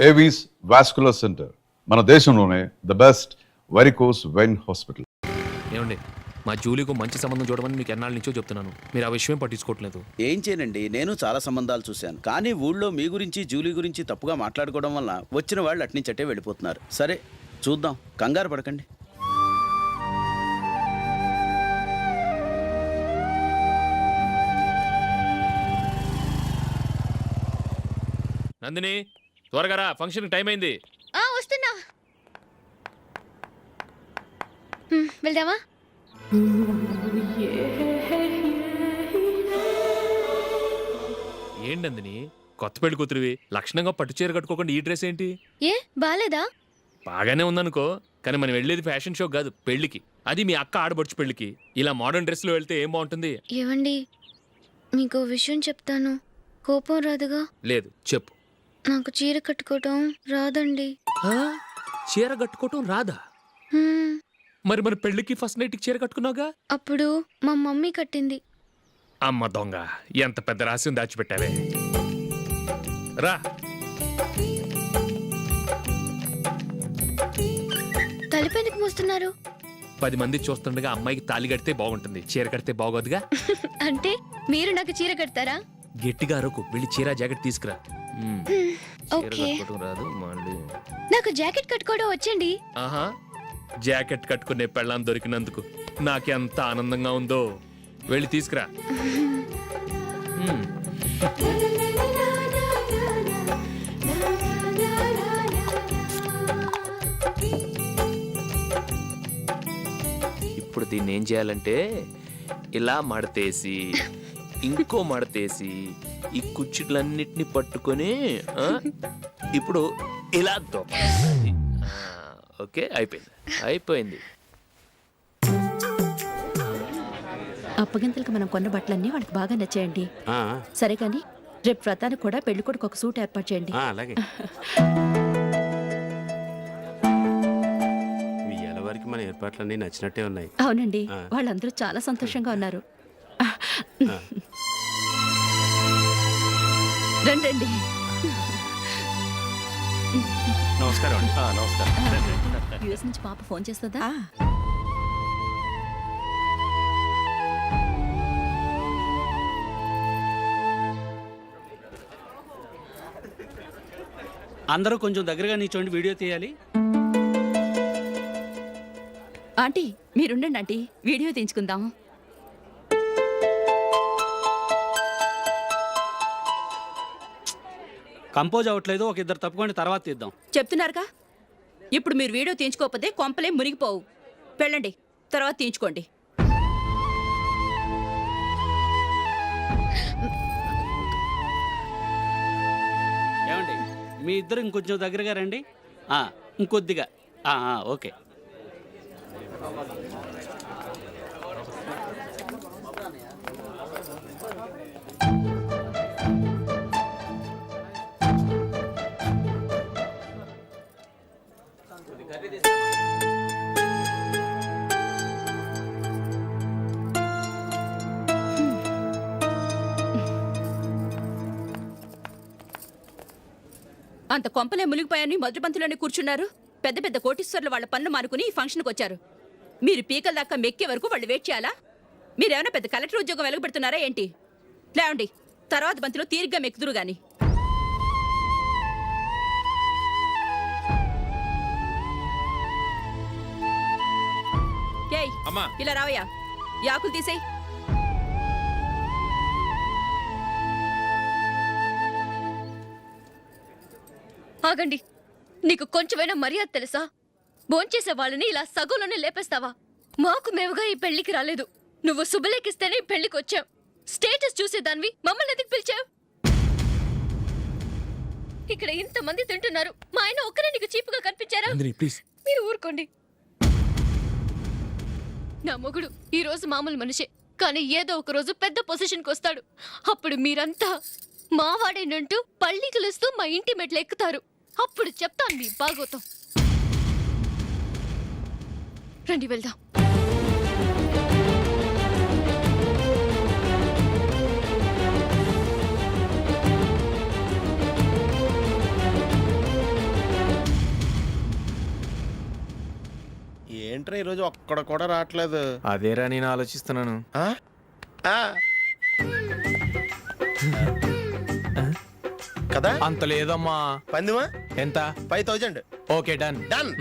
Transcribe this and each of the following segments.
Avis vascular centre, మన దేశంలోనే the best varicose vein hospital. ఏమండి, మా జూలీకు మంచి సంబంధం చూడమని మీకు ఎన్నాళ్ళ నుంచో చెప్తున్నాను, మీరు ఆ విషయం పట్టించుకోవట్లేదు. ఏం చేయనండి, నేను చాలా సంబంధాలు చూశాను. కానీ ఊళ్ళో మీ గురించి జూలీ గురించి తప్పుగా మాట్లాడుకోవడం వల్ల వచ్చిన వాళ్ళు అట్నుంచటే వెళ్ళిపోతున్నారు. సరే చూద్దాం, కంగారు పడకండి. నందిని, త్వరగా రా, ఫంక్షన్ టైం అయింది. వస్తున్నా. వెళ్దామా? ఏంటి నందిని, కొత్త పెళ్లి కూతురివి, లక్షణంగా పట్టు చీర కట్టుకోకుండా ఈ డ్రెస్ ఏంటి? ఏ బాలేదా? బాగానే ఉందనుకో, కానీ మనం వెళ్ళేది ఫ్యాషన్ షో కాదు, పెళ్లికి. అది మీ అక్క ఆడబడుచు పెళ్లికి. ఇలా మోడర్న్ డ్రెస్ లో వెళ్తే ఏం బాగుంటుంది? ఏవండి, మీకు విషయం చెప్తాను, కోపం రాదుగా? లేదు, చెప్పు. నాకు చీర కట్టుకోవటం రాదండి. చీర కట్టుకోవటం రాదా? మరి మన పెళ్లికి ఫస్ట్ నైట్ చీర కట్టుకున్నావుగా? అప్పుడు మా మమ్మీ కట్టింది. అమ్మ దొంగ, ఎంత పెద్ద రహస్యం దాచిపెట్టావే. రా. తలపెందుకు మోస్తున్నారు? 10 మంది చూస్తుండగా అమ్మాయికి తాళి కడితే బాగుంటుంది, చీర కడితే బాగోదుగా. అంటే మీరు నాకు చీర కడతారా? గట్టిగా అరకు, వెళ్ళి చీర జాకెట్ తీసుకురా. ఓకే. రాదు మళ్ళీ. నాకు జాకెట్ కట్టుకోవడం వచ్చండి. ఆహా, జాకెట్ కట్టుకునే పెళ్ళాం దొరికినందుకు నాకెంత ఆనందంగా ఉందో. వెళ్ళి తీసుకురా. ఇప్పుడు దీన్ని ఏం చేయాలంటే, ఇలా మడతేసి ఇంకో మడతేసి ఈ కుచ్చిట్లన్నిటిని పట్టుకొని ఇప్పుడు ఇలా దొక్కాలి. ఓకే, అయిపోయింది. అప్పగింతలకు మనం కొన్న బట్టలన్నీ వాళ్ళకి బాగా నచ్చాయండి. సరే కానీ రేపు వ్రతానికి కూడా పెళ్లి కొడుకు ఒక సూట్ ఏర్పాటు చేయండి. అలాగే. వరకు మన ఏర్పాట్లన్నీ నచ్చినట్టే ఉన్నాయి. అవునండి, వాళ్ళందరూ చాలా సంతోషంగా ఉన్నారు. రండి. నమస్కారం అండి. నమస్కారం. యూఎస్ నుంచి పాప ఫోన్ చేస్తుందా? అందరూ కొంచెం దగ్గరగా నిల్చోండి, వీడియో తీయాలి. ఆంటీ మీరుండండి ఆంటీ, వీడియో తీయించుకుందాం. కంపోజ్ అవ్వట్లేదు, ఒక ఇద్దరు తప్పుకొని తర్వాత తీద్దాం. చెప్తున్నారుగా, ఇప్పుడు మీరు వీడియో తీయించుకోకపోతే కొంపలే మునిగిపోవు. వెళ్ళండి, తర్వాత తీయించుకోండి. ఏమండి, మీ ఇద్దరు ఇంకొంచెం దగ్గరగా రండి. ఇంకొద్దిగా. ఓకే. అంత కొంపలే మునిగిపోయాని మొదటి పంతులోనే కూర్చున్నారు. పెద్ద పెద్ద కోటీశ్వర్లు వాళ్ళ పన్ను మానుకుని ఈ ఫంక్షన్కి వచ్చారు. మీరు పీకల దాకా మెక్కే వరకు వాళ్ళు వెయిట్ చేయాలా? మీరేమైనా పెద్ద కలెక్టర్ ఉద్యోగం వెలగబెడుతున్నారా ఏంటి? లేవండి, తర్వాత బంతిలో తీరిగ్గా మెక్కుదురు గాని. ఇలా రావయ్యా, యాకులు తీసేయ్. ఆగండి, నీకు కొంచెమైనా మర్యాద తెలుసా? భోంచేసే వాళ్ళని ఇలా సగంలోనే లేపేస్తావా? మాకు మేముగా ఈ పెళ్లికి రాలేదు, నువ్వు శుభలేఖిస్తేనే ఈ పెళ్లికి వచ్చావు. స్టేటస్ చూసేదానివి మమ్మల్ని ఎందుకు పిలిచావు? ఇక్కడ ఇంతమంది తింటున్నారు, మా ఆయన ఒక్కరే నీకు చీపుగా కనిపించారా? మీరు ఊరుకోండి. నా మొగుడు ఈ రోజు మామూలు మనిషే, కానీ ఏదో ఒక రోజు పెద్ద పొజిషన్కి వస్తాడు. అప్పుడు మీరంతా మావాడేనంటూ పళ్ళి కలుస్తూ మా ఇంటి మెట్లు ఎక్కుతారు. అప్పుడు చెప్తాను మీ బాగోతం. రండి వెళ్దాం. ఏంట్రా ఈరోజు ఒక్కడ కూడా రావట్లేదు. అదేరా నేను ఆలోచిస్తున్నాను. ఆ? ఆ. కదా అంత లేదమ్మా. పందిమా ఎంత? 5000. Okay done. డన్.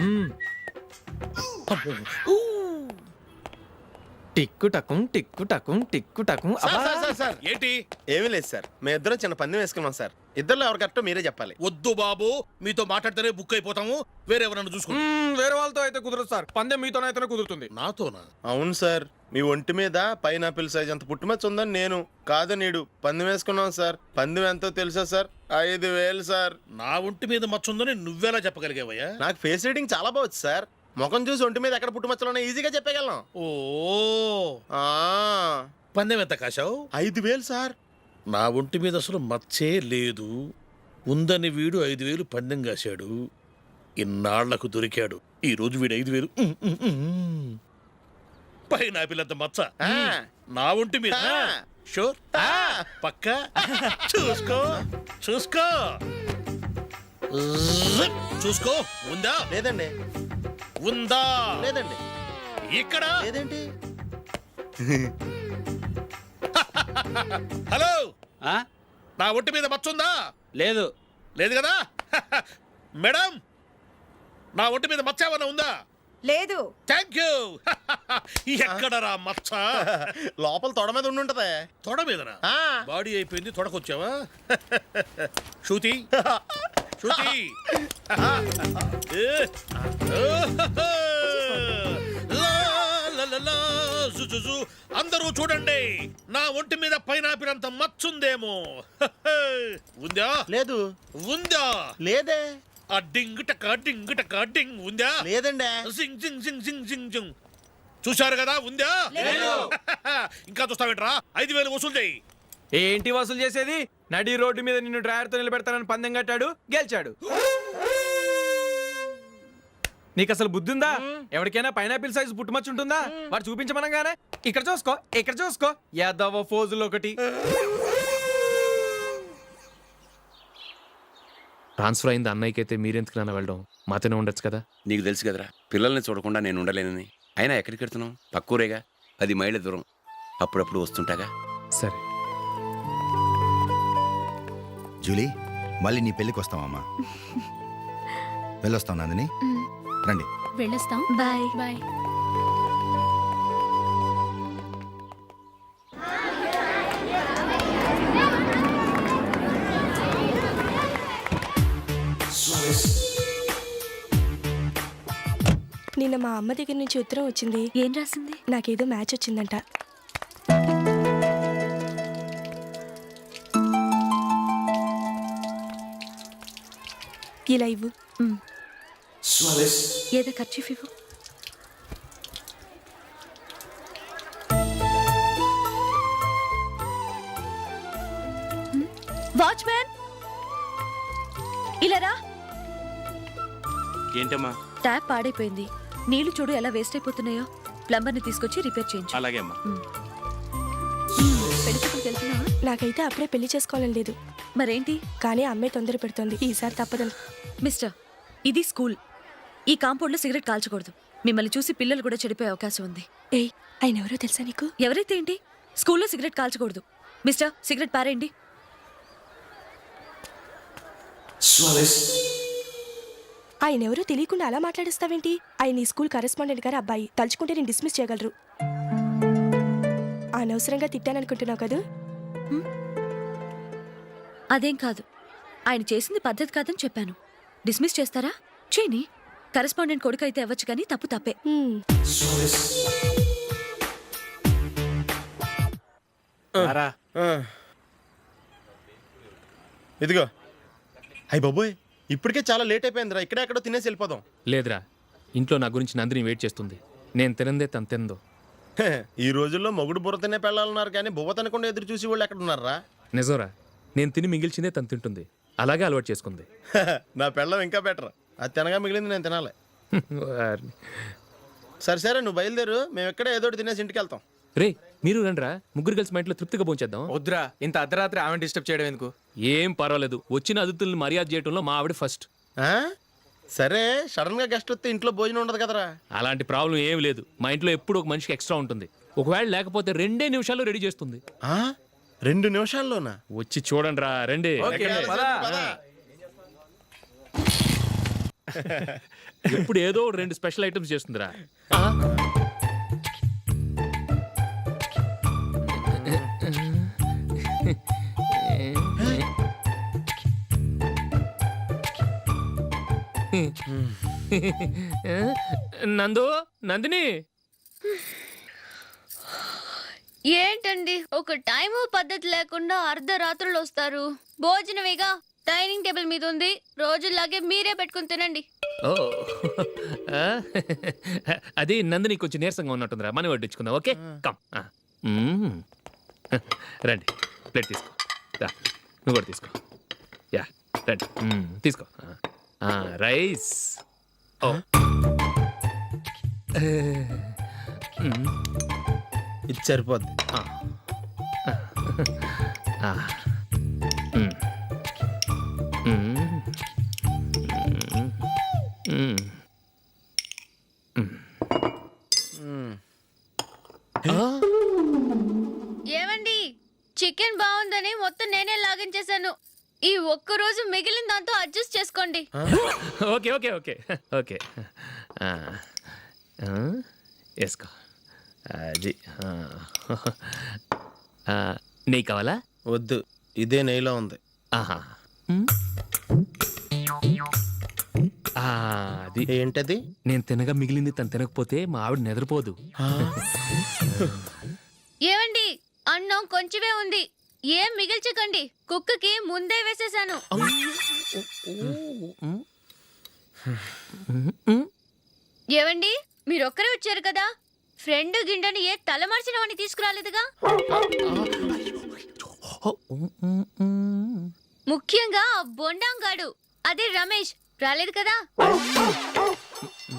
టిక్కు టకుం టిక్కు టకుం టిక్కు టకుం. సార్ ఏంటి? ఏమీ లేదు సార్, మేము ఇద్దరం చిన్న పందెం వేసుకున్నాం సార్. ఇద్దరు ఎవరు కరెక్టో మీరే చెప్పాలి. వద్దు బాబు, మీతో మాట్లాడితేనే బుక్ అయిపోతాము. వేరే ఎవరన్నా చూసుకుంటాం. వేరే వాళ్ళతో అయితే కుదరదు సార్, పందెం మీతోనైతేనే కుదురుతుంది. నాతోనా? అవును సార్, మీ ఒంటి మీద పైనాపిల్ సైజ్ అంత పుట్టుమచ్చ ఉందని నేను కాదు నీడు పందెం వేసుకున్నాం సార్. పందెం ఎంతో తెలుసా సార్? 5000 సార్. నా ఒంటి మీద మచ్చ ఉందని నువ్వెలా చెప్పగలిగావయ్యా? నాకు ఫేస్ రీడింగ్ చాలా బాగుంది సార్. ముఖం చూసి ఒంటి మీద ఎక్కడ పుట్టుమచ్చలో ఈజీగా చెప్పగలం. ఓ, ఆ, పందెం ఎంత కాశావు? 5000 సార్. నా ఒంటి మీద అసలు మచ్చే లేదు. ఉందని వీడు 5000 పందెం కాశాడు. ఇన్నాళ్లకు దొరికాడు. ఈ రోజు వీడు 5000. పైన పిల్లంత మచ్చ ఆ. నా ఒంటి మీద. ఆ. షూర్? ఆ. పక్క చూసుకో చూసుకో జిప్. చూసుకో. ఉందా? లేదండి. ఉందా? లేదండి. ఇక్కడ లేదేంటి? హలో, ఆ? నా ఒంటి మీద మచ్చ ఉందా? లేదు. లేదు కదా? మేడం, నా ఒంటి మీద మచ్చ ఏమన్నా ఉందా? లేదు. Thank you. ఎక్కడరా మచ్చ? లోపల తొడ మీద ఉండుంటదే. తొడ మీదనా? ఆ. బాడీ అయిపోయింది, తొడకొచ్చావా? శృతి శృతి. ఏ. లా, లా, లా, లా, జు, జు, జు. అందరూ చూడండి, నా ఒంటి మీద పైనాపిల్ అంత మచ్చుందేమో. ఉందా? లేదు. ఉందా? లేదే. ఆ డింగ్ టక డింగ్ టక డింగ్ ఉందా? లేదండి. జింగ్ జింగ్ జింగ్ జింగ్ జింగ్ జింగ్. చూశారు కదా? ఉందా? ఇంకా చూస్తావేంట్రా? 5000 వసూలు చేయి. ఏంటి వసూలు చేసేది? నడి రోడ్డు మీద నిన్ను డ్రైవర్తో నిలబెడతానని పందెం కట్టాడు, గెలిచాడు. నీకు అసలు బుద్ధి ఉందా? ఎవరికైనా పైనాపిల్ సైజ్ పుట్టుమచ్చ ఉంటుందా? వాడు చూపించమనగానే ఇక్కడ చూసుకో, ఇక్కడ చూసుకో, యాదవ ఫోజులు ఒకటి. ట్రాన్స్ఫర్ అయింది అన్నయ్యకి అయితే మీరెందుకు నాన్న వెళ్ళడం? మాతోనే ఉండొచ్చు కదా. నీకు తెలుసు కదరా, పిల్లల్ని చూడకుండా నేను ఉండలేనని. అయినా ఎక్కడికి వెళ్తున్నావు? పక్కూరేగా, 10 మైళ్ళ దూరం. అప్పుడప్పుడు వస్తుంటాగా. సరే. జూలీ, మళ్ళీ నీ పెళ్ళికి వస్తామమ్మా. వెళ్ళొస్తాం నందిని, రండి. వెళ్ళొస్తాం. Bye bye. నిన్న మా అమ్మ దగ్గర నుంచి ఉత్తరం వచ్చింది. ఏం రాసింది? నాకేదో మ్యాచ్ వచ్చిందంట. ఇలా ఇవ్వు. ఏదో ఖర్చు ఇవ్వు. వాచ్మ్యాన్, ఇలా రా. ఏంటమ్మా? ట్యాప్ పాడైపోయింది. నీళ్లు చూడు ఎలా వేస్ట్ అయిపోతున్నాయో. ప్లంబర్ని తీసుకొచ్చి రిపేర్ చేయించు. అలాగే అమ్మా. పెళ్లికి వెళ్తున్నావా? నాకైతే అప్పుడే పెళ్లి చేసుకోవాలని లేదు. మరేంటి? కానీ అమ్మే తొందర పెడుతోంది. ఈసారి తప్పదని. మిస్టర్, ఇది స్కూల్. ఈ కాంపౌండ్ లో సిగరెట్ కాల్చకూడదు. మిమ్మల్ని చూసి పిల్లలు కూడా చెడిపోయే అవకాశం ఉంది. ఏయ్, ఆయన ఎవరో తెలుసా నీకు? ఎవరైతే ఏంటి? స్కూల్లో సిగరెట్ కాల్చకూడదు. మిస్టర్, సిగరెట్ పారేయండి. ఆయన ఎవరో తెలియకుండా అలా మాట్లాడిస్తావేంటి? ఆయన ఈ స్కూల్ కరెస్పాండెంట్ గారి అబ్బాయి. తలుచుకుంటే నేను డిస్మిస్ చేయగలరు. అనవసరంగా తిట్టాననుకుంటున్నావు కదా? అదేం కాదు. ఆయన చేసింది పద్ధతి కాదని చెప్పాను. డిస్మిస్ చేస్తారా? చేయని. కరెస్పాండెంట్ కొడుకు అయితే అవ్వచ్చు, కానీ తప్పు తప్పే. ఇదిగో. అయ్య బాబోయ్, ఇప్పటికే చాలా లేట్ అయిపోయిందిరా. ఇక్కడే ఎక్కడో తినేసి వెళ్ళిపోదాం. లేదురా, ఇంట్లో నా గురించి నందిని వెయిట్ చేస్తుంది. నేను తినందే తను తిందో. ఈ రోజుల్లో మొగుడు బుర్ర తినే పెళ్ళాలన్నారు, కానీ బువ్వ తినకుండా ఎదురు చూసి వాళ్ళు ఎక్కడ ఉన్నారా? నిజంరా, నేను తిని మిగిల్చిందే తను తింటుంది. అలాగే అలవాటు చేసుకుంది. నా పెళ్ళం ఇంకా బెటర్. అది తినగా మిగిలింది నేను తినాలి. సరే సరే, నువ్వు బయలుదేరు. మేము ఎక్కడే ఏదో తినేసి ఇంటికి వెళ్తాం. రే, మీరు రండిరా, ముగ్గురు కలిసి మా ఇంట్లో తృప్తిగా పోంచేద్దాం. వద్దురా, ఇంత అర్ధరాత్రి ఆమె డిస్టర్బ్ చేయడం ఎందుకు? ఏం పర్వాలేదు. వచ్చిన అతిథుల్ని మర్యాద చేయడంలో మా ఆవిడ ఫస్ట్. సరే సడన్ గా గెస్ట్ వస్తే ఇంట్లో భోజనం ఉండదు కదరా. అలాంటి ప్రాబ్లం ఏమి లేదు. మా ఇంట్లో ఎప్పుడు ఒక మనిషికి ఎక్స్ట్రా ఉంటుంది. ఒకవేళ లేకపోతే 2 నిమిషాల్లో రెడీ చేస్తుంది. 2 నిమిషాల్లోనా? వచ్చి చూడండి రా, రండి. ఓకే, పద. ఎప్పుడు ఏదో 2 స్పెషల్ ఐటమ్స్ చేస్తుందిరా. నందు, నందిని, ఏంటండి ఒక టైము పద్ధతి లేకుండా అర్ధరాత్రులు వస్తారు? భోజనమేగా డైనింగ్ టేబుల్ మీద ఉంది, రోజుల్లాగే మీరే పెట్టుకుని తినండి. ఓ అది నందిని కొంచెం నీరసంగా ఉన్నట్టుందిరా, మనీ వడ్డించుకుందాం. Okay, come. రండి, ప్లేట్ తీసుకో. రా, నువ్వు కూడా తీసుకో. యా, రండి, తీసుకో. రైస్. ఓ ఇది సరిపోద్ది. ఏమండి, చికెన్ బాగుందని మొత్తం నేనే లాగించేశాను. ఈ ఒక్కరోజు మిగిలిన దాంతో అడ్జస్ట్ చేసుకోండి. ఓకే ఓకే ఓకే ఓకే, వేసుకో. అది నెయ్యి కావాలా? వద్దు, ఇదే నెయ్యిలో ఉంది. ఆహా, అది ఏంటది? నేను తినగా మిగిలింది తను తినకపోతే మా ఆవిడ నిద్రపోదు. ఏమండి, అన్నం కొంచెమే ఉంది, ఏం మిగిల్చకండి. కుక్కకి ముందే వేసేసాను. ఏవండి, మీరొక్కరే వచ్చారు కదా, ఫ్రెండ్ గిండని ఏ తలమార్చిన వాడిని తీసుకురాలేదుగా? ముఖ్యంగా ఆ బొండాంగాడు, అదే రమేష్, రాలేదు కదా?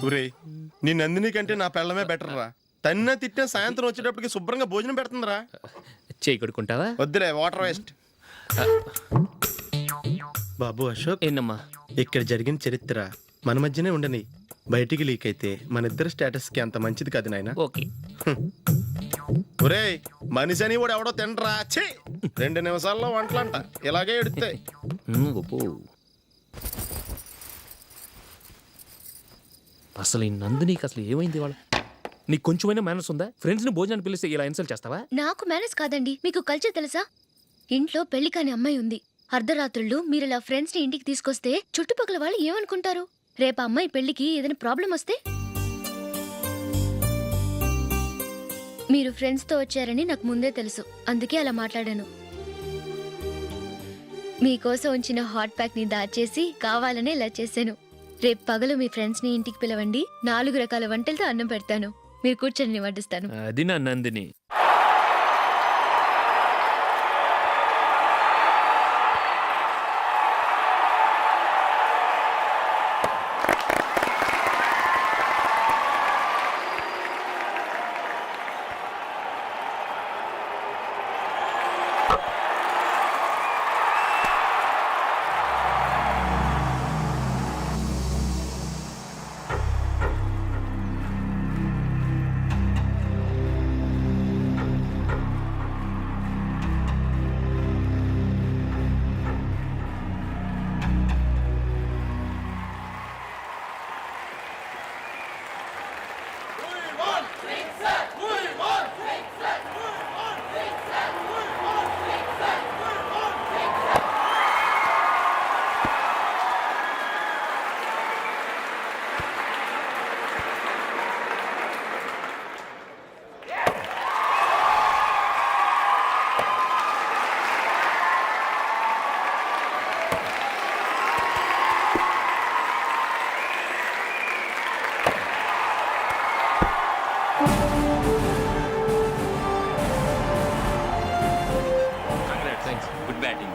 ఒరేయ్, నీ నందిని కంటే నా పెళ్ళమే బెటర్ రా. తన్న తిట్టిన సాయంత్రం వచ్చేటప్పటికి శుభ్రంగా భోజనం పెడుతుందిరా. చేయి కొడుకుంటావా? వద్దులే, వాటర్ వేస్ట్. బాబు అశోక్, ఏంటమ్మా? ఇక్కడ జరిగిన చరిత్ర మన మధ్యనే ఉండని, బయటికి లీక్ అయితే మన ఇద్దరు స్టేటస్ కి అంత మంచిది కాదు నాయన. ఓకే. ఒరేయ్, మనిషి అని కూడా ఎవడో తినరా. 2 నిమిషాల్లో వంటలంట, ఇలాగే ఎడుతాయి. అసలు ఈ నందినికి అసలు ఏమైంది వాళ్ళ? నీకు కొంచెమైనా మేనర్స్ ఉందా? ఫ్రెండ్స్ ని భోజనాన్ని పిలిస్తే ఇలా ఇన్సల్ట్ చేస్తావా? నాకు మేనేజ్ కాదండి, మీకు కల్చర్ తెలుసా? ఇంట్లో పెళ్లి కాని అమ్మాయి ఉంది, అర్ధరాత్రుళ్ళు మీరు ఇలా ఫ్రెండ్స్ ని ఇంటికి తీసుకొస్తే చుట్టుపక్కల వాళ్ళు ఏమనుకుంటారు? రేపు అమ్మాయి పెళ్లికి ఏదైనా ప్రాబ్లం వస్తే? మీరు ఫ్రెండ్స్ తో వచ్చారని నాకు ముందే తెలుసు, అందుకే అలా మాట్లాడాను. మీకోసం ఉంచిన హాట్ ప్యాక్ ని దాచేసి కావాలనే ఇలా చేశాను. రేపు పగలు మీ ఫ్రెండ్స్ ని ఇంటికి పిలవండి, 4 రకాల వంటలతో అన్నం పెడతాను, మీరు కూర్చొని వడ్డిస్తాను. అది నా Nandini.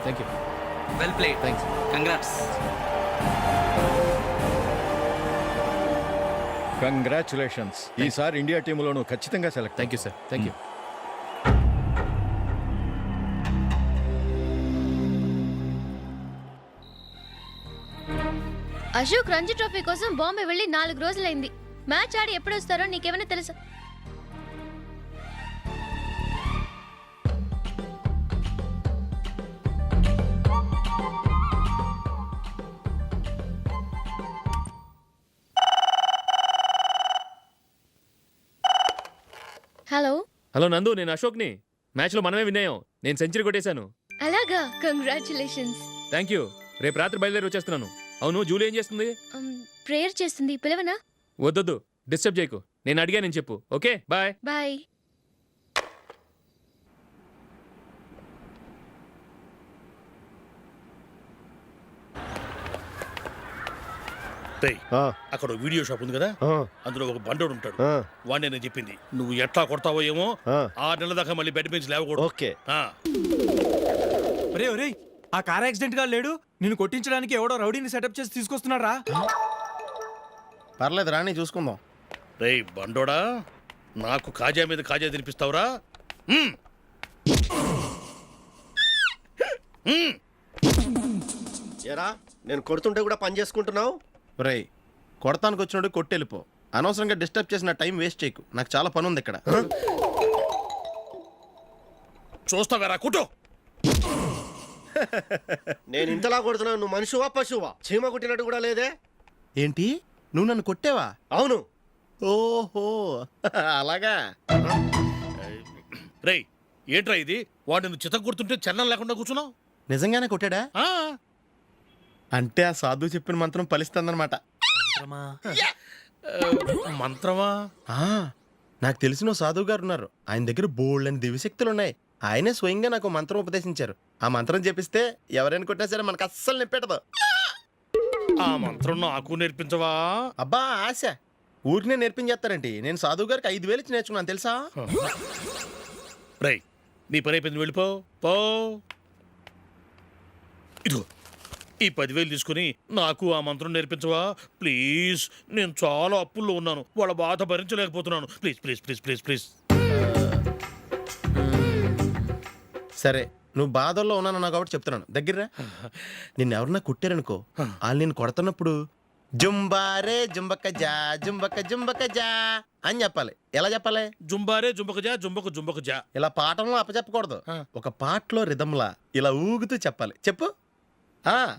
Thank you. Well played. Thanks. Congrats. Congratulations. ఈసారి ఇండియా టీంలోనూ ఖచ్చితంగా select. Thank you sir, thank you. Ashok Ranji trophy కోసం బాంబే వెళ్ళి 4 రోజులైంది. మ్యాచ్ ఆడి ఎప్పుడు వస్తారో నీకేమైనా తెలుసా? హలో. హలో నందు, నేను అశోక్ని. మ్యాచ్లో మనమే విన్నాయం. నేను సెంచరీ కొట్టేశాను. అలాగా, కంగ్రాచులేషన్స్. Thank you. రేపు రాత్రి బయలుదేరి వచ్చేస్తున్నాను. అవును, జూలీ ఏం చేస్తుంది? ప్రేయర్ చేస్తుంది, పిలవనా? వద్దొద్దు, డిస్టర్బ్ చేయకు. నేను అడిగానని చెప్పు. Okay, bye. బాయ్. రేయ్, అక్కడ ఓ వీడియో షాప్ ఉంది కదా, అందులో ఒక బండోడు ఉంటాడు. వాడిని నేను చెప్పింది నువ్వు ఎట్లా కొడతావో ఏమో. 6 నెలల దాకా మళ్ళీ బెడ్ బెంచ్ లేవకూడదు. ఓకే. ఆ. ఒరే ఒరే, ఆ కార్ యాక్సిడెంట్ గా లేడు, నిన్ను కొట్టించడానికి ఎవడో రౌడీని సెటప్ చేసి తీసుకొస్తున్నాడు రా. పర్లేదు రాని చూసుకుందాం. రేయ్ బండోడా, నాకు కాజా మీద కాజా తినిపిస్తావురా? హ్మ్. హ్మ్. ఏరా నేను కొడుతుంటే కూడా పని చేసుకుంటున్నావు? రేయ్ కొడతానికి వచ్చినోడు కొట్టెళ్ళిపో. అనవసరంగా డిస్టర్బ్ చేసిన టైం వేస్ట్ చేయకు. నాకు చాలా పని ఉంది ఇక్కడ. చూస్తావేరా కుట్టు. నేను ఇంతలా కొడుతున్నావు, నువ్వు మనిషివా పశువా? చీమ కుట్టినట్టు కూడా లేదే. ఏంటి, నువ్వు నన్ను కొట్టావా? అవును. ఓహో అలాగా. రేయ్ ఏంట్రా ఇది? వాడు నువ్వు చిత్త కొడుతుంటే చలనం లేకుండా కూర్చున్నావు. నిజంగానే కొట్టాడా? ఆ. అంటే ఆ సాధువు చెప్పిన మంత్రం ఫలిస్తుందన్నమాట. మంత్రమా? నాకు తెలిసిన ఓ సాధువు గారు ఉన్నారు. ఆయన దగ్గర బోల్డ్ అని దివ్యశక్తులు ఉన్నాయి. ఆయనే స్వయంగా నాకు మంత్రం ఉపదేశించారు. ఆ మంత్రం చెప్పిస్తే ఎవరైనా కొట్టినా సరే మనకు అస్సలు నిప్పెట్టదు. ఆ మంత్రం నాకు నేర్పించవా? అబ్బా ఆశ, ఊరినే నేర్పించేస్తారండి. నేను సాధువు గారికి 5,000 ఇచ్చి నేర్చుకున్నాను తెలుసా? రేయ్ నీ పని అయిపోయింది, వెళ్ళిపో పో. ఇదిగో ఈ 10,000 తీసుకుని నాకు ఆ మంత్రం నేర్పించవా ప్లీజ్? నేను చాలా అప్పుల్లో ఉన్నాను, వాళ్ళ బాధ భరించలేకపోతున్నాను. Please please please please please. సరే నువ్వు బాధల్లో ఉన్నాను నాకు కాబట్టి చెప్తున్నాను. దగ్గర నిన్ను ఎవరన్నా కుట్టారనుకో, వాళ్ళు నేను కొడుతున్నప్పుడు జుంబారే జుంబక జా జుంబక జుంబక జా అని చెప్పాలి. ఎలా చెప్పాలి? జుంబారే జుంబకు జా జుంబకు జుంబకు జా. ఇలా పాఠంలో అప్పచెప్పకూడదు. ఒక పాటలో రిధంలా ఇలా ఊగుతూ చెప్పాలి. చెప్పు.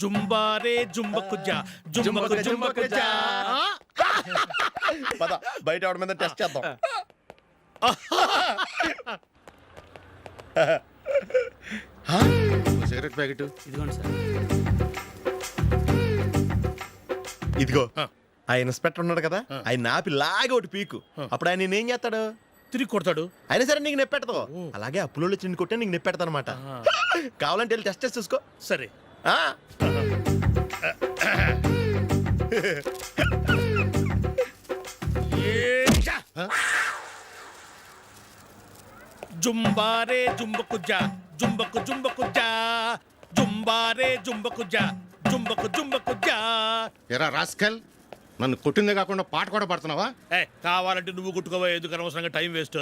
జుంబారే జుంబకు జా జుంబకు జుంబకు జా. పద బయట ఆవిడ మీద టెస్ట్ చేద్దాం. సిగరెట్ ప్యాకెట్ ఇదిగోండి సార్. ఇదిగో. ఆ ఇన్స్పెక్టర్ ఉన్నాడు కదా, ఆయన నాపి లాగే ఒకటి పీకు. అప్పుడు ఆయన నేనేం చేస్తాడు? తిరిగి కొడతాడు. అయినా సరే నీకు నెప్పెడతావు. అలాగే అప్పులో చిన్న కొట్టే నీకు నెప్పెడతా అనమాట. కావాలంటే వెళ్ళి టెస్ట్ చేసి చూసుకో. సరే. జుంబారే జుంబకు జా జుంబకు జుంబకు జా జుంబారే జుంబకు జా జుంబకు జుంబకు జా. ఎరా రాస్కల్, నన్ను కొట్టిందే కాకుండా పాట కూడా పడుతున్నావా? కావాలంటే నువ్వు కుట్టుకోవా, ఎందుకు అనవసరంగా టైం వేస్ట్.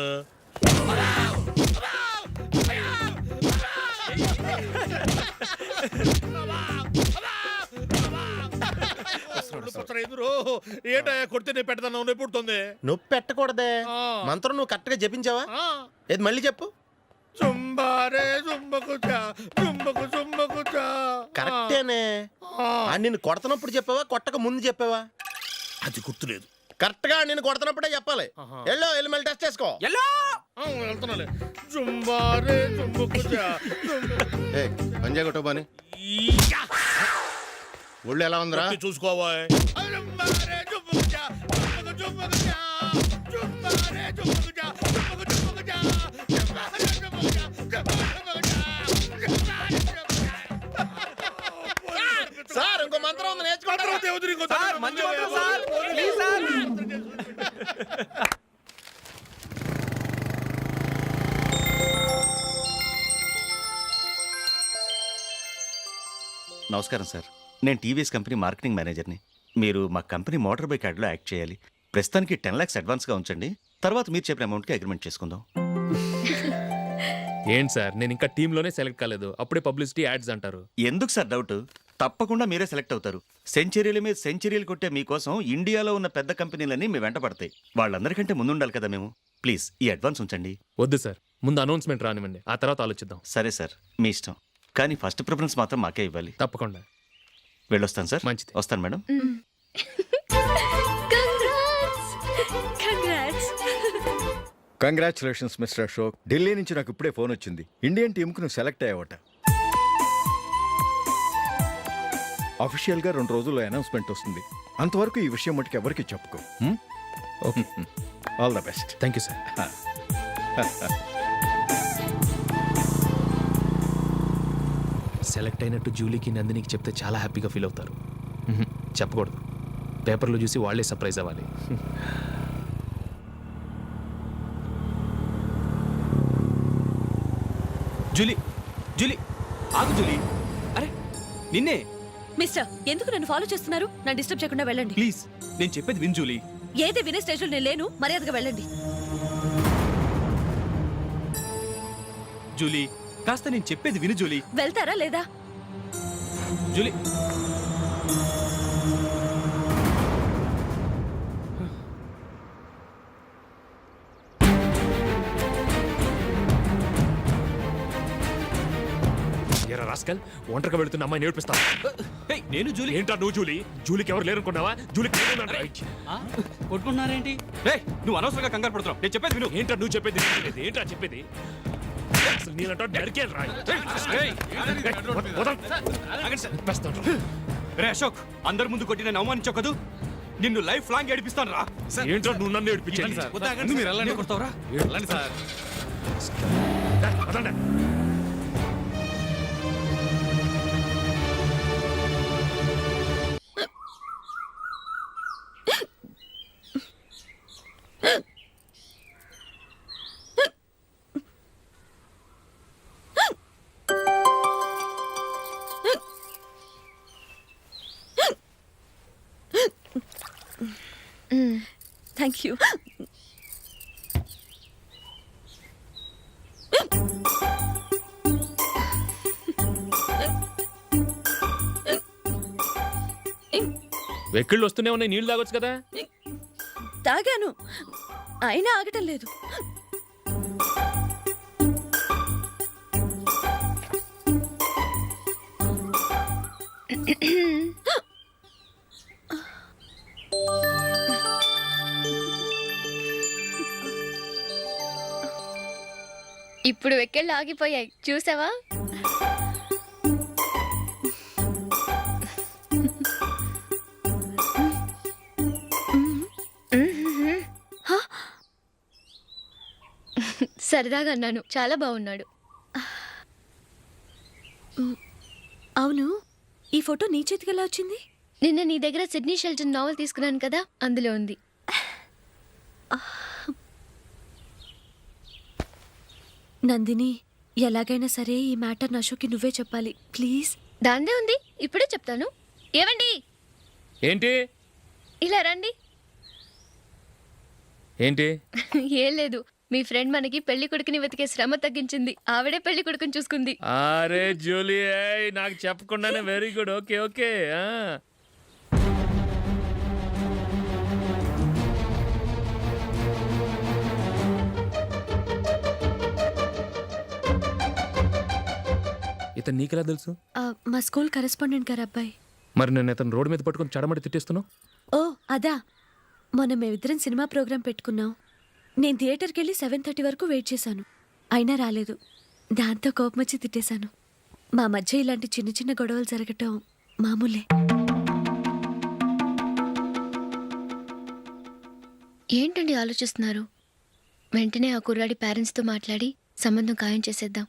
ఏంటా కొడితే నేను పెడతాను, నొప్పి పుడుతుంది. నొప్పి పెట్టకూడదే. మంత్రం నువ్వు కరెక్ట్ గా జపించావా? ఏది మళ్ళీ చెప్పు. జుంబారే జుంబకు జా జుంబకు జుంబకు జా. కరెక్టేనే. నిన్ను కొడుతున్నప్పుడు చెప్పావా, కొట్టక ముందు చెప్పావా? అది గుర్తులేదు. కరెక్ట్ గా నేను కొడుతున్నప్పుడే చెప్పాలి. వెళ్ళి మళ్ళీ టెస్ట్ చేసుకో. వెళ్తున్నాలే. జుంబారే జుంబకు జా. పంజా కొట్టబాని ఒళ్ళు ఎలా ఉందిరా చూసుకోవా. సార్ ఇంకో మంత్రం ఉంది, నేర్చుకుంటారా? నమస్కారం సార్, నేను టీవీఎస్ కంపెనీ మార్కెటింగ్ మేనేజర్ని. మీరు మా కంపెనీ మోటార్ బైక్ యాడ్లో యాక్ట్ చేయాలి. ప్రస్తుతానికి 10 lakhs అడ్వాన్స్గా ఉంచండి, తర్వాత మీరు చెప్పిన అమౌంట్కి అగ్రిమెంట్ చేసుకుందాం. ఏంటి సార్, నేను ఇంకా టీంలోనే సెలెక్ట్ కాలేదు, అప్పుడే పబ్లిసిటీ యాడ్స్ అంటారు. ఎందుకు సార్ డౌట్? తప్పకుండా మీరే సెలెక్ట్ అవుతారు. సెంచరీల మీద సెంచరీలు కొట్టే మీకోసం ఇండియాలో ఉన్న పెద్ద కంపెనీలన్నీ మీ వెంట పడతాయి. వాళ్ళందరికంటే ముందుండాలి కదా మేము. ప్లీజ్ ఈ అడ్వాన్స్ ఉంచండి. వద్దు సార్, ముందు అనౌన్స్మెంట్ రానివ్వండి, ఆ తర్వాత ఆలోచిద్దాం. సరే సార్, మీ ఇష్టం. కానీ ఫస్ట్ ప్రిఫరెన్స్ మాత్రం మాకే ఇవ్వాలి. తప్పకుండా. వెళ్ళొస్తాను సార్. మంచిది. వస్తాను madam. Congratulations mister Ashok. Delhi నుంచి నాకు ఇప్పుడే ఫోన్ వచ్చింది. ఇండియన్ టీంకు నువ్వు సెలెక్ట్ అయ్యావట. అఫీషియల్గా 2 రోజుల్లో అనౌన్స్మెంట్ వస్తుంది. అంతవరకు ఈ విషయం మటుకు ఎవరికి చెప్పుకో. Okay. All the best. Thank you sir. Select అయినట్టు జూలీకి, నందినికి చెప్తే చాలా హ్యాపీగా ఫీల్ అవుతారు. చెప్పకూడదు, పేపర్లో చూసి వాళ్ళే సర్ప్రైజ్ అవ్వాలి. జూలీ, జూలీ, ఆగు జూలీ. అరే నిన్నే. మిస్టర్, ఎందుకు నన్ను ఫాలో చేస్తున్నారు? నా డిస్టర్బ్ చేయకుండా వెళ్ళండి ప్లీజ్, నేను చెప్పేది విన్ జూలీ. ఏది వినే స్టేజ్లో నేను లేను. మర్యాదగా వెళ్ళండి. జూలీ, కాస్త నేను చెప్పేది విను జూలీ. వెళ్తారా లేదా? జూలీ, ఎరా రాస్కల్, ఒంటరిగా వెళుతున్న అమ్మాయిని నేర్పిస్తా. ఏయ్, నేను జూలీ. ఏంటా నువ్వు జూలీ? జూలీకి ఎవరు లేరనుకున్నావా? జూలీకి ఆ? కొట్టుకుంటున్నారేంటి? ఏయ్, నువ్వు అనవసరంగా కంగారు పడుతున్నావు. నేను చెప్పేది విను. ఏంటా నువ్వు చెప్పేది? ఏంటా చెప్పేది? అసలు నేనంటా నరికేయాలి రా. ఏయ్, ఆగండి సార్. రే అశోక్, అందరి ముందు కొట్టి నేను అవమానించావు కదూ. నిన్ను లైఫ్ లాంగ్ ఏడిపిస్తాను రా. ఏంటో నువ్వు నన్ను ఏడిపించాలి. మీరు వెళ్ళండి. కొడతావురా? వెళ్ళండి సార్. Thank you. వెక్కిళ్ళు వస్తూనే ఉన్నాయి, నీళ్ళు తాగొచ్చు కదా. తాగాను, అయినా ఆగటం లేదు. ఇప్పుడు వెక్కెళ్ళు ఆగిపోయాయి, చూసావా? సరదాగా అన్నాను, చాలా బాగున్నాడు. అవును, ఈ ఫోటో నీ చేతికి ఎలా వచ్చింది? నిన్న నీ దగ్గర సిడ్నీ షెల్టన్ నావెల్ తీసుకున్నాను కదా, అందులో ఉంది. నందిని, ఎలాగైనా సరే ఈ మ్యాటర్ అశోక్కి నువ్వే చెప్పాలి ప్లీజ్. దాందే ఉంది, ఇప్పుడే చెప్తాను. ఏవండి, ఏంటి ఇలా రండి. ఏంటి? ఏం లేదు, మీ ఫ్రెండ్ మనకి పెళ్లి కొడుకుని వెతికే శ్రమ తగ్గించింది. ఆవిడే పెళ్లి కొడుకుని చూసుకుంది. అరే జూలీ, నాకు చెప్పకుండానే వెరీ గుడ్. Okay okay. ఇతను నీకెలా తెలుసు? మా స్కూల్ కరెస్పాండెంట్ గారు అబ్బాయి. మరి నేను ఇతను రోడ్డు మీద పట్టుకుని చడమడి తిట్టేస్తున్నావు. ఓ అదా, మొన్న మేమిద్దరం సినిమా ప్రోగ్రాం పెట్టుకున్నాం. నేను థియేటర్కి వెళ్ళి 7:30 వరకు వెయిట్ చేశాను, అయినా రాలేదు. దాంతో కోపం వచ్చి తిట్టేశాను. మా మధ్య ఇలాంటి చిన్న చిన్న గొడవలు జరగటం మామూలే. ఏంటండి ఆలోచిస్తున్నారు? వెంటనే ఆ కుర్రాడి పేరెంట్స్తో మాట్లాడి సంబంధం ఖాయం చేసేద్దాం.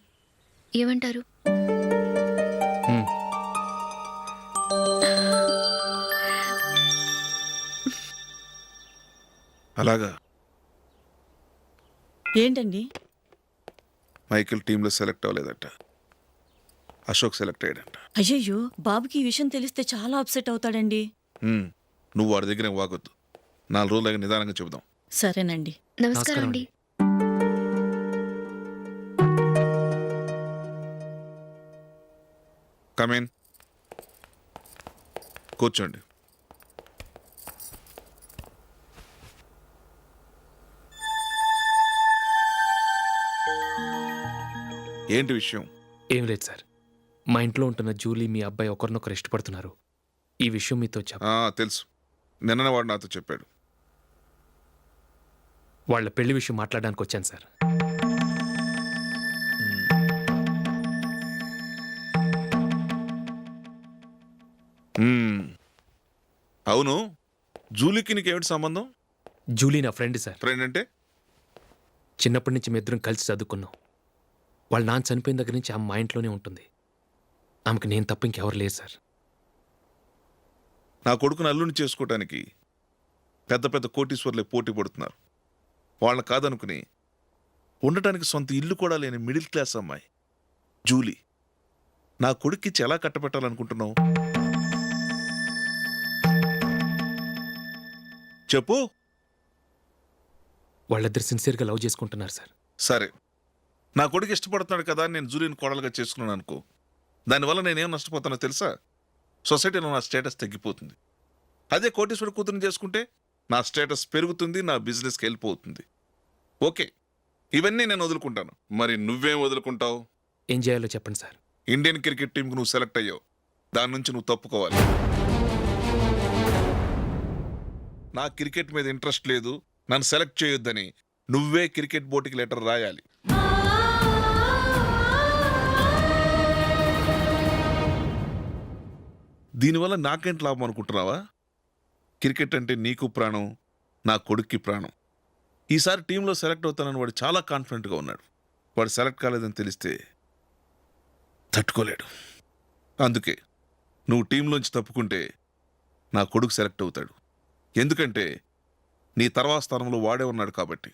ఏమంటారు? అలాగా. ఏంటండి? మైకిల్ టీంలో సెలెక్ట్ అవ్వలేదట, అశోక్ సెలెక్ట్ అయ్యాడంట. అయ్యయ్యో, బాబుకి ఈ విషయం తెలిస్తే చాలా అప్సెట్ అవుతాడండి. నువ్వు వాడి దగ్గర వాగొద్దు. 4 రోజుల దగ్గర నిదానంగా చెబుదాం. సరేనండి. నమస్కారం అండి. కమేన్. కూర్చోండి. ఏంటి విషయం? ఏం లేదు సార్, మా ఇంట్లో ఉంటున్న జూలీ మీ అబ్బాయి ఒకరినొకరు ఇష్టపడుతున్నారు. ఈ విషయం మీతో తెలుసు, నిన్న వాడు నాతో చెప్పాడు. వాళ్ళ పెళ్లి విషయం మాట్లాడడానికి వచ్చాను సార్. అవును, జూలీకి నీకేమిటి సంబంధం? జూలీ నా ఫ్రెండ్ సార్. ఫ్రెండ్ అంటే? చిన్నప్పటి నుంచి మీ ఇద్దరం కలిసి చదువుకున్నాం. వాళ్ళ నాన్న చనిపోయిన దగ్గర నుంచి ఆమె మా ఇంట్లోనే ఉంటుంది. ఆమెకు నేను తప్ప ఇంకెవరు లేరు సార్. నా కొడుకును అల్లుని చేసుకోవటానికి పెద్ద పెద్ద కోటీశ్వర్లే పోటీ పడుతున్నారు. వాళ్ళని కాదనుకుని ఉండటానికి సొంత ఇల్లు కూడా లేని మిడిల్ క్లాస్ అమ్మాయి జూలీ నా కొడుక్కిచ్చి ఎలా కట్టబెట్టాలనుకుంటున్నావు? చెప్పు. వాళ్ళిద్దరు సిన్సియర్గా లవ్ చేసుకుంటున్నారు సార్. సరే, నా కొడుకు ఇష్టపడుతున్నాడు కదా అని నేను జూలీని కోడలుగా చేసుకున్నాను అనుకో. దానివల్ల నేనేం నష్టపోతానో తెలుసా? సొసైటీలో నా స్టేటస్ తగ్గిపోతుంది. అదే కోటీశ్వరుడు కూతురుని చేసుకుంటే నా స్టేటస్ పెరుగుతుంది, నా బిజినెస్కి వెళ్ళిపోతుంది. ఓకే, ఇవన్నీ నేను వదులుకుంటాను. మరి నువ్వేం వదులుకుంటావు? ఏం చేయాలో చెప్పండి సార్. ఇండియన్ క్రికెట్ టీంకి నువ్వు సెలెక్ట్ అయ్యావు, దాని నుంచి నువ్వు తప్పుకోవాలి. నా క్రికెట్ మీద ఇంట్రెస్ట్ లేదు, నన్ను సెలెక్ట్ చేయొద్దని నువ్వే క్రికెట్ బోర్డుకి లెటర్ రాయాలి. దీనివల్ల నాకేంటి లాభం అనుకుంటున్నావా? క్రికెట్ అంటే నీకు ప్రాణం, నా కొడుక్కి ప్రాణం. ఈసారి టీంలో సెలెక్ట్ అవుతానని వాడు చాలా కాన్ఫిడెంట్గా ఉన్నాడు. వాడు సెలెక్ట్ కాలేదని తెలిస్తే తట్టుకోలేడు. అందుకే నువ్వు టీంలోంచి తప్పుకుంటే నా కొడుకు సెలెక్ట్ అవుతాడు. ఎందుకంటే నీ తర్వాత స్థానంలో వాడే ఉన్నాడు కాబట్టి.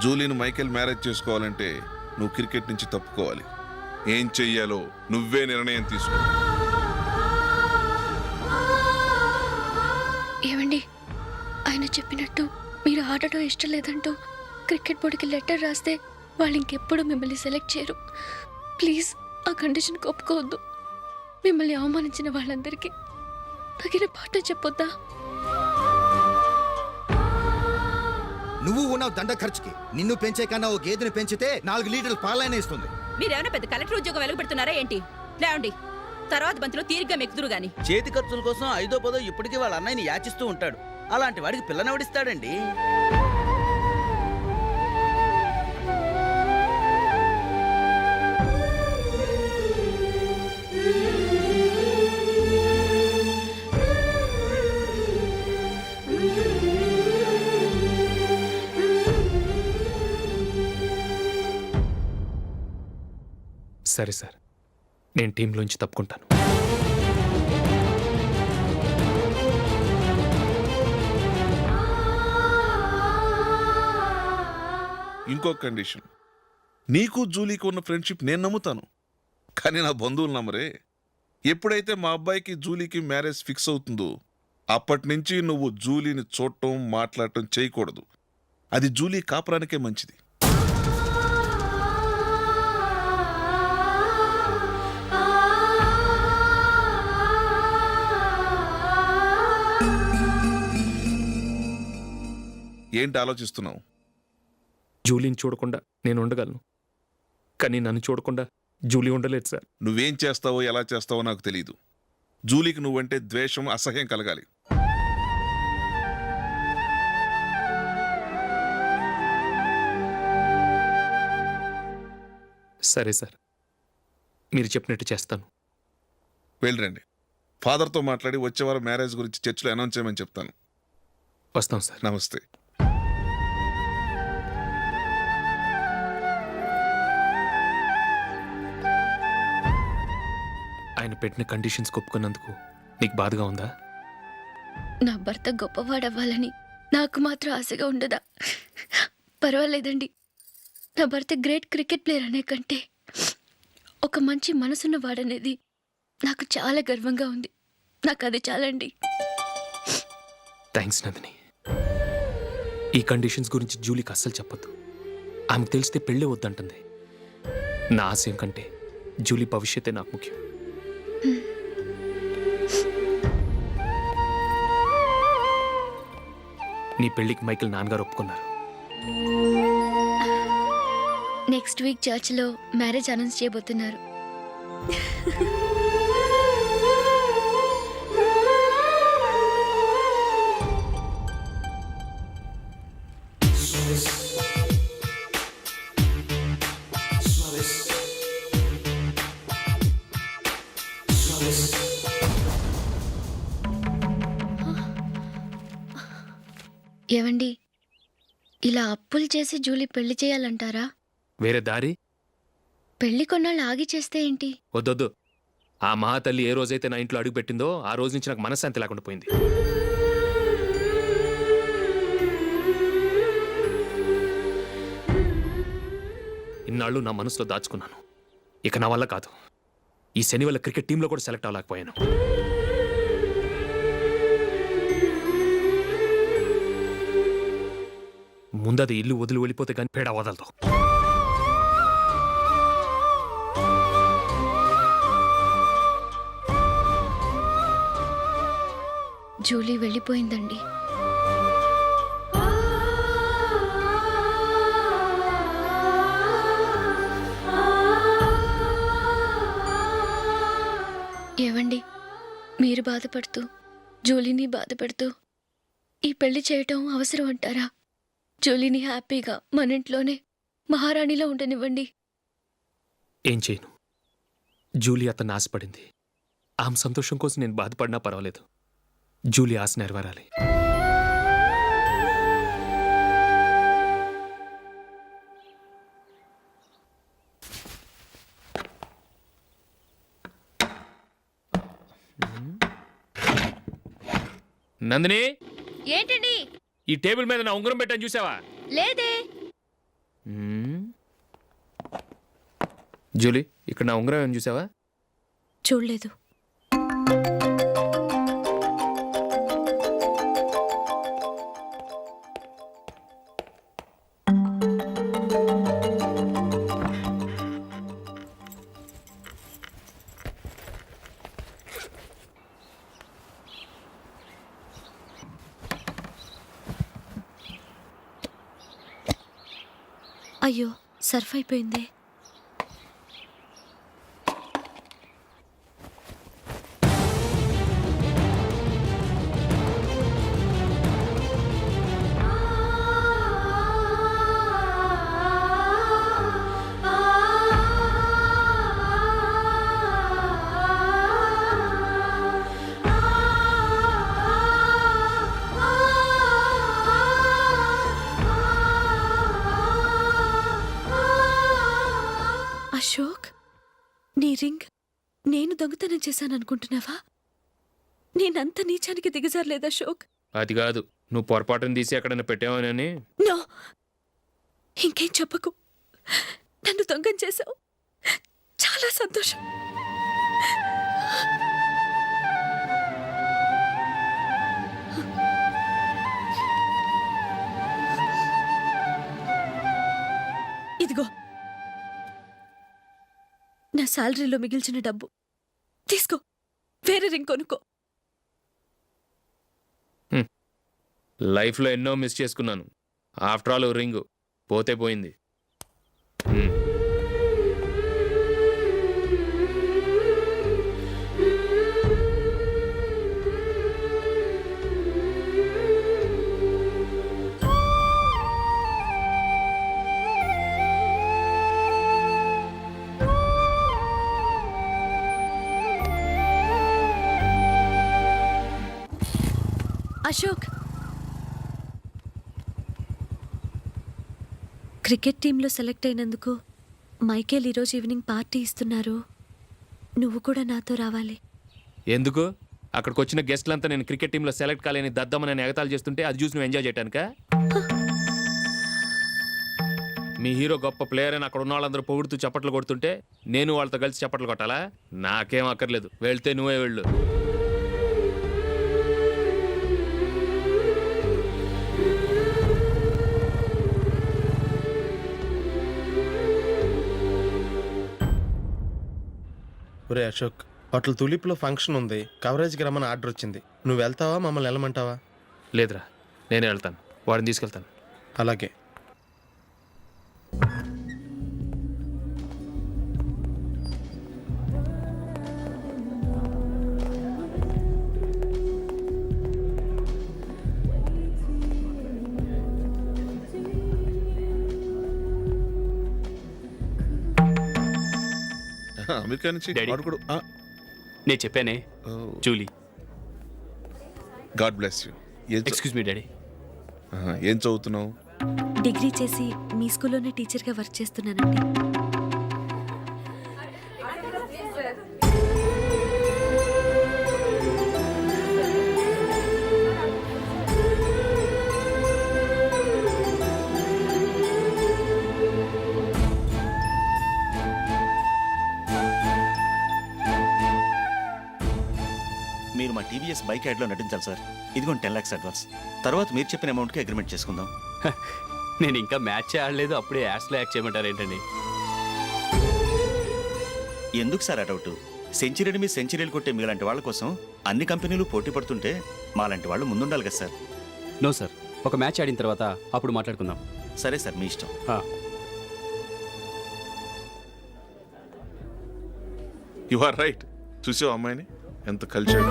జూలీని మైకేల్ మ్యారేజ్ చేసుకోవాలంటే నువ్వు క్రికెట్ నుంచి తప్పుకోవాలి. ఏం చెయ్యాలో నువ్వే నిర్ణయం తీసుకో. ఏమండి, ఆయన చెప్పినట్టు మీరు ఆడటం ఇష్టం లేదంటూ క్రికెట్ బోర్డుకి లెటర్ రాస్తే వాళ్ళు ఇంకెప్పుడు మిమ్మల్ని సెలెక్ట్ చేయరు. ప్లీజ్ ఆ కండిషన్కి ఒప్పుకోవద్దు. మిమ్మల్ని అవమానించిన వాళ్ళందరికీ తగిన పాఠం చెప్పొద్దా? నువ్వు ఉన్నావు దండ ఖర్చుకి. నిన్ను పెంచే కన్నా ఓ గేదెని పెంచితే 4 లీటర్లు పాలైనా ఇస్తుంది. మీరేమైనా పెద్ద కలెక్టర్ ఉద్యోగం వెలగబెడుతున్నారా ఏంటి? లేవండి, తర్వాత బంతిలో తీరిగ్గా మెక్కుదురు గాని. చేతి ఖర్చుల కోసం 5ో 10ో ఇప్పటికీ వాళ్ళ అన్నయ్యని యాచిస్తూ ఉంటాడు. అలాంటి వాడికి పిల్లనవడిస్తాడండి. సరే సార్, నేను టీంలోంచి తప్పుకుంటాను. ఇంకో కండిషన్, నీకు జూలీకి ఉన్న ఫ్రెండ్షిప్ నేను నమ్ముతాను, కానీ నా బంధువులు నమ్మరే. ఎప్పుడైతే మా అబ్బాయికి జూలీకి మ్యారేజ్ ఫిక్స్ అవుతుందో అప్పటి నుంచి నువ్వు జూలీని చూడటం మాట్లాడటం చేయకూడదు. అది జూలీ కాపురానికే మంచిది. ఏంటి ఆలోచిస్తున్నావు? జూలీని చూడకుండా నేను ఉండగలను, కానీ నన్ను చూడకుండా జూలీ ఉండలేదు సార్. నువ్వేం చేస్తావో ఎలా చేస్తావో నాకు తెలియదు. జూలీకి నువ్వంటే ద్వేషం, అసహ్యం కలగాలి. సరే సార్, మీరు చెప్పినట్టు చేస్తాను. వెళ్ళరండి, ఫాదర్తో మాట్లాడి వచ్చేవారం మ్యారేజ్ గురించి చర్చిలో అనౌన్స్ చేయమని చెప్తాను. వస్తాం సార్. నమస్తే. ఆయన పెట్టిన కండిషన్స్ ఒప్పుకున్నందుకు నీకు బాధగా ఉందా? నా భర్త గొప్పవాడవ్వాలని నాకు మాత్రం ఆశగా ఉండదా? పర్వాలేదండి. నా భర్త గ్రేట్ క్రికెట్ ప్లేయర్ అనే కంటే ఒక మంచి మనసున్న వాడనేది నాకు చాలా గర్వంగా ఉంది. నాకు అది చాలండి. థ్యాంక్స్ నందిని. ఈ కండిషన్స్ గురించి జూలీకి అస్సలు చెప్పొద్దు. ఆమెకు తెలిస్తే పెళ్ళే వద్దంటుంది. నా ఆశయం కంటే జూలీ భవిష్యత్తే నాకు ముఖ్యం. నీ పెళ్లికి మైకిల్ నాన్నగారు ఒప్పుకున్నారు. నెక్స్ట్ వీక్ చర్చ్లో మ్యారేజ్ అనౌన్స్ చేయబోతున్నారు. ఏవండి, ఇలా అప్పులు చేసి జూలీ పెళ్లి చేయాలంటారా? వేరే దారి పెళ్లి కొన్నాళ్ళు ఆగి చేస్తే ఏంటి? వద్దొద్దు. ఆ మహాతల్లి ఏ రోజైతే నా ఇంట్లో అడుగు పెట్టిందో ఆ రోజు నుంచి నాకు మనశ్శాంతి లేకుండా పోయింది. ఇన్నాళ్ళు నా మనసులో దాచుకున్నాను. ఇక నా వల్ల కాదు. ఈ శని వల్ల క్రికెట్ టీంలో కూడా సెలెక్ట్ అవ్వలేకపోయాను. ముందది ఇల్లు వదిలి వెళ్ళిపోతే కానీ పేడ వదలదు. జూలీ వెళ్ళిపోయిందండి. ఏవండి, మీరు బాధపడుతూ జూలీని బాధపెడుతూ ఈ పెళ్లి చేయటం అవసరం అంటారా? జూలీని హ్యాపీగా మన ఇంట్లోనే మహారాణిలో ఉండనివ్వండి. ఏం చేయను? జూలీ అతన్ని ఆశపడింది. ఆమె సంతోషం కోసం నేను బాధపడినా పర్వాలేదు. జూలీ ఆశ నెరవేరాలి. నందిని, ఏంటండి? ఈ టేబుల్ మీద నా ఉంగరం పెట్టాను చూసావా? లేదే. జూలీ, ఇక్కడ నా ఉంగరం ఏమని చూసావా? చూడలేదు. అయ్యో, సర్ఫ్ అయిపోయింది. అశోక్, నీ రింగ్ నేను దొంగతనం చేశాననుకుంటున్నావా? నేనంత నీచానికి దిగజారలేదు అశోక్. అది కాదు, నువ్వు పొరపాటును తీసి ఎక్కడైనా పెట్టావని. నో, ఇంకేం చెప్పకు. నన్ను దొంగం చేశావు. చాలా సంతోషం. ఇదిగో నా శాలరీలో మిగిల్చిన డబ్బు తీసుకో. వేరే రింగ్ కొనుక్కో. లైఫ్లో ఎన్నో మిస్ చేసుకున్నాను. ఆఫ్టర్ ఆల్ రింగు పోతే పోయింది. అశోక్, క్రికెట్ టీంలో సెలెక్ట్ అయినందుకు మైకేల్ ఈరోజు ఈవినింగ్ పార్టీ ఇస్తున్నారు. నువ్వు కూడా నాతో రావాలి. ఎందుకు? అక్కడికి వచ్చిన గెస్ట్లంతా నేను క్రికెట్ టీంలో సెలెక్ట్ కాలేని దద్దమని ఎగతాలు చేస్తుంటే అది చూసి నువ్వు ఎంజాయ్ చేయటానికా? మీ హీరో గొప్ప ప్లేయర్ అని అక్కడ ఉన్న వాళ్ళందరూ పొగుడుతూ చప్పట్లు కొడుతుంటే నేను వాళ్ళతో కలిసి చప్పట్లు కొట్టాలా? నాకేం అక్కర్లేదు. వెళ్తే నువ్వే వెళ్ళు. ఒరే అశోక్, హోటల్ తులిప్లో ఫంక్షన్ ఉంది, కవరేజ్కి రమ్మని ఆర్డర్ వచ్చింది. నువ్వు వెళ్తావా, మమ్మల్ని వెళ్ళమంటావా? లేదురా, నేనే వెళ్తాను, వాడిని తీసుకెళ్తాను. అలాగే. అమెరికా నుంచి డాడీ. వాడు కూడా నేను చెప్పానే Julie. God bless you. Excuse me daddy. ఏం చదువుతున్నావు? డిగ్రీ చేసి మీ స్కూల్లోనే టీచర్గా వర్క్ చేస్తున్నానండి. మీరు మా టీవీఎస్ బైక్ యాడ్లో నటించాలి సార్. ఇదిగోండి 10 lakhs అడ్వాన్స్. తర్వాత మీరు చెప్పిన అమౌంట్కి అగ్రిమెంట్ చేసుకుందాం. నేను ఇంకా మ్యాచ్ ఆడలేదు, అప్పుడే యాడ్స్లో యాక్ట్ చేయమంటారు ఏంటండి? ఎందుకు సార్ ఆ డౌట్? సెంచరీని మీ సెంచరీలు కొట్టే మీలాంటి వాళ్ళ కోసం అన్ని కంపెనీలు పోటీ పడుతుంటే మాలాంటి వాళ్ళు ముందుండాలి కదా సార్. నో సార్, ఒక మ్యాచ్ ఆడిన తర్వాత అప్పుడు మాట్లాడుకుందాం. సరే సార్, మీ ఇష్టం. You are right. చూసావు అమ్మాయిని ఎంత కల్చర్.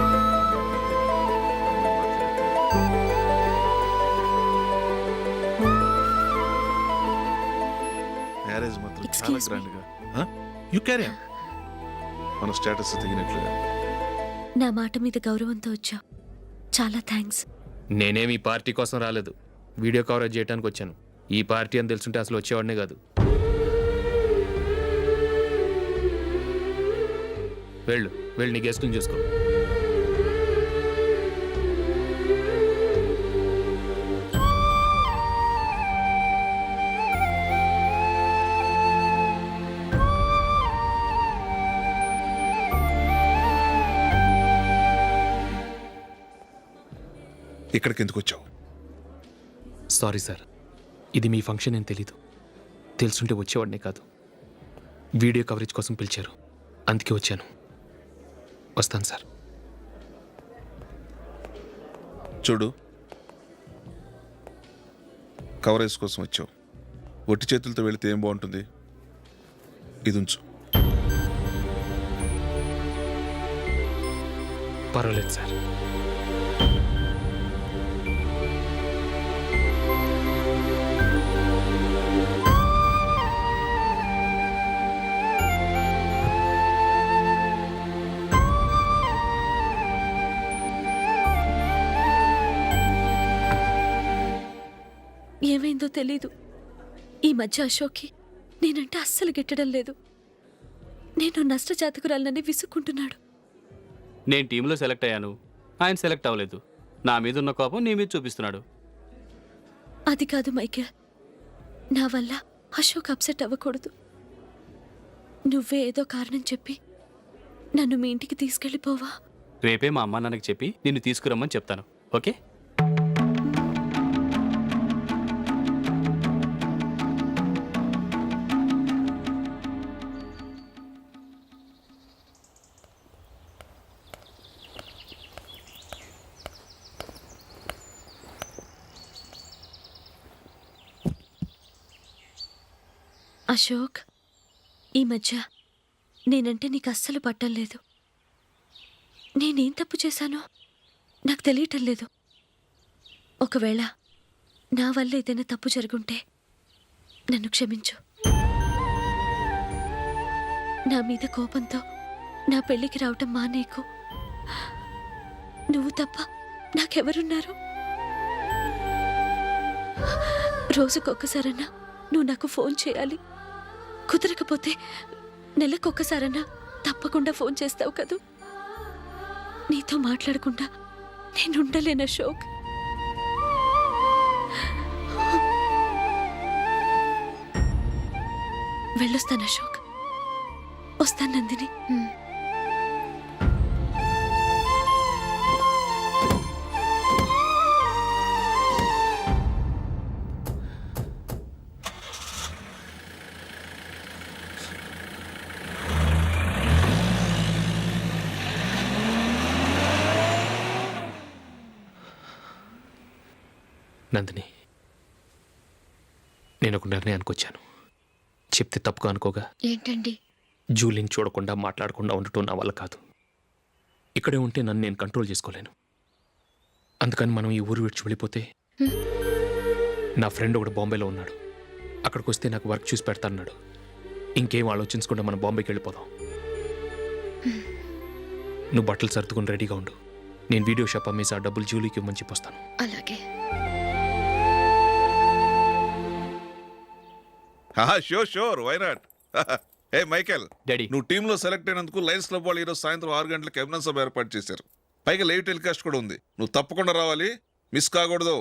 మ్యారేజ్ మాత్రం చాలా గ్రాండ్ గా. You carry on. మన స్టేటస్ తగినట్లుగా. నా మాట మీద గౌరవంతో వచ్చా, చాలా థ్యాంక్స్. నేనేం ఈ పార్టీ కోసం రాలేదు, వీడియో కవరేజ్ చేయడానికి వచ్చాను. ఈ పార్టీ అని తెలుసుంటే అసలు వచ్చేవాడినే కాదు. వెళ్ళు వెళ్ళు, నీ గెస్టులను చూసుకో. ఇక్కడికి ఎందుకు వచ్చావు? సారీ సార్, ఇది మీ ఫంక్షన్ అని తెలీదు. తెలుసుంటే వచ్చేవాడినే కాదు. వీడియో కవరేజ్ కోసం పిలిచారు, అందుకే వచ్చాను. వస్తాను సార్. చూడు, కవరేజ్ కోసం వచ్చావు. ఒట్టి చేతులతో వెళితే ఏం బాగుంటుంది? ఇది ఉంచు. పర్వాలేదు సార్. ఏమైందో తెలీదు, ఈ మధ్య అశోక్కి నేనంటే అస్సలు గిట్టడం లేదు. నేను నష్టజాతకురాలనని విసుక్కుంటున్నాడు. నేను టీంలో సెలెక్ట్ అయ్యాను, ఆయన సెలెక్ట్ అవ్వలేదు. నా మీద ఉన్న కోపం నీ మీద చూపిస్తున్నాడు. అది కాదు మైకేల్, నా వల్ల అశోక్ అప్సెట్ అవ్వకూడదు. నువ్వే ఏదో కారణం చెప్పి నన్ను మీ ఇంటికి తీసుకెళ్ళిపోవా? రేపే మా అమ్మ నాన్నకి చెప్పి నిన్ను తీసుకురమ్మని చెప్తాను, ఓకే? అశోక్, ఈ మధ్య నేనంటే నీకు అస్సలు పట్టం లేదు. నేనేం తప్పు చేశానో నాకు తెలియటం లేదు. ఒకవేళ నా వల్ల ఏదైనా తప్పు జరుగుంటే నన్ను క్షమించు. నా మీద కోపంతో నా పెళ్ళికి రావటం మానేకు. నువ్వు తప్ప నాకెవరున్నారు? రోజుకొక్కసారన్నా నువ్వు నాకు ఫోన్ చేయాలి. కుదరకపోతే నెలకొక్కసారన్నా తప్పకుండా ఫోన్ చేస్తావు కదూ. నీతో మాట్లాడకుండా నేను ఉండలేను అశోక్. వెళ్ళొస్తాను అశోక్. వస్తాను నందిని. నందిని, నేను ఒక నిర్ణయానికి వచ్చాను. చెప్తే తప్పుగా అనుకోగా. ఏంటండి? జూలిని చూడకుండా మాట్లాడకుండా ఉండటం నా వల్ల కాదు. ఇక్కడే ఉంటే నన్ను నేను కంట్రోల్ చేసుకోలేను. అందుకని మనం ఈ ఊరు విడిచి వెళ్ళిపోతే, నా ఫ్రెండ్ ఒకడు బాంబేలో ఉన్నాడు, అక్కడికి వస్తే నాకు వర్క్ చూసి పెడతాన్నాడు. ఇంకేం ఆలోచించకుండా మనం బాంబేకి వెళ్ళిపోదాం. నువ్వు బట్టలు సర్దుకుని రెడీగా ఉండు. నేను వీడియో షాప్ అమ్మేసి ఆ డబ్బులు జూలీకి ఇవ్వమని చెప్పొస్తాను. అలాగే. Sure sure, why not. Hey Michael, daddy. నువ్వు టీంలో సెలెక్ట్ అయినందుకు లయన్స్ క్లబ్ వాళ్ళు ఈరోజు సాయంత్రం 6 గంటలకు అభినందన సభ ఏర్పాటు చేశారు. పైగా లైవ్ టెలికాస్ట్ కూడా ఉంది. నువ్వు తప్పకుండా రావాలి, మిస్ కాకూడదు.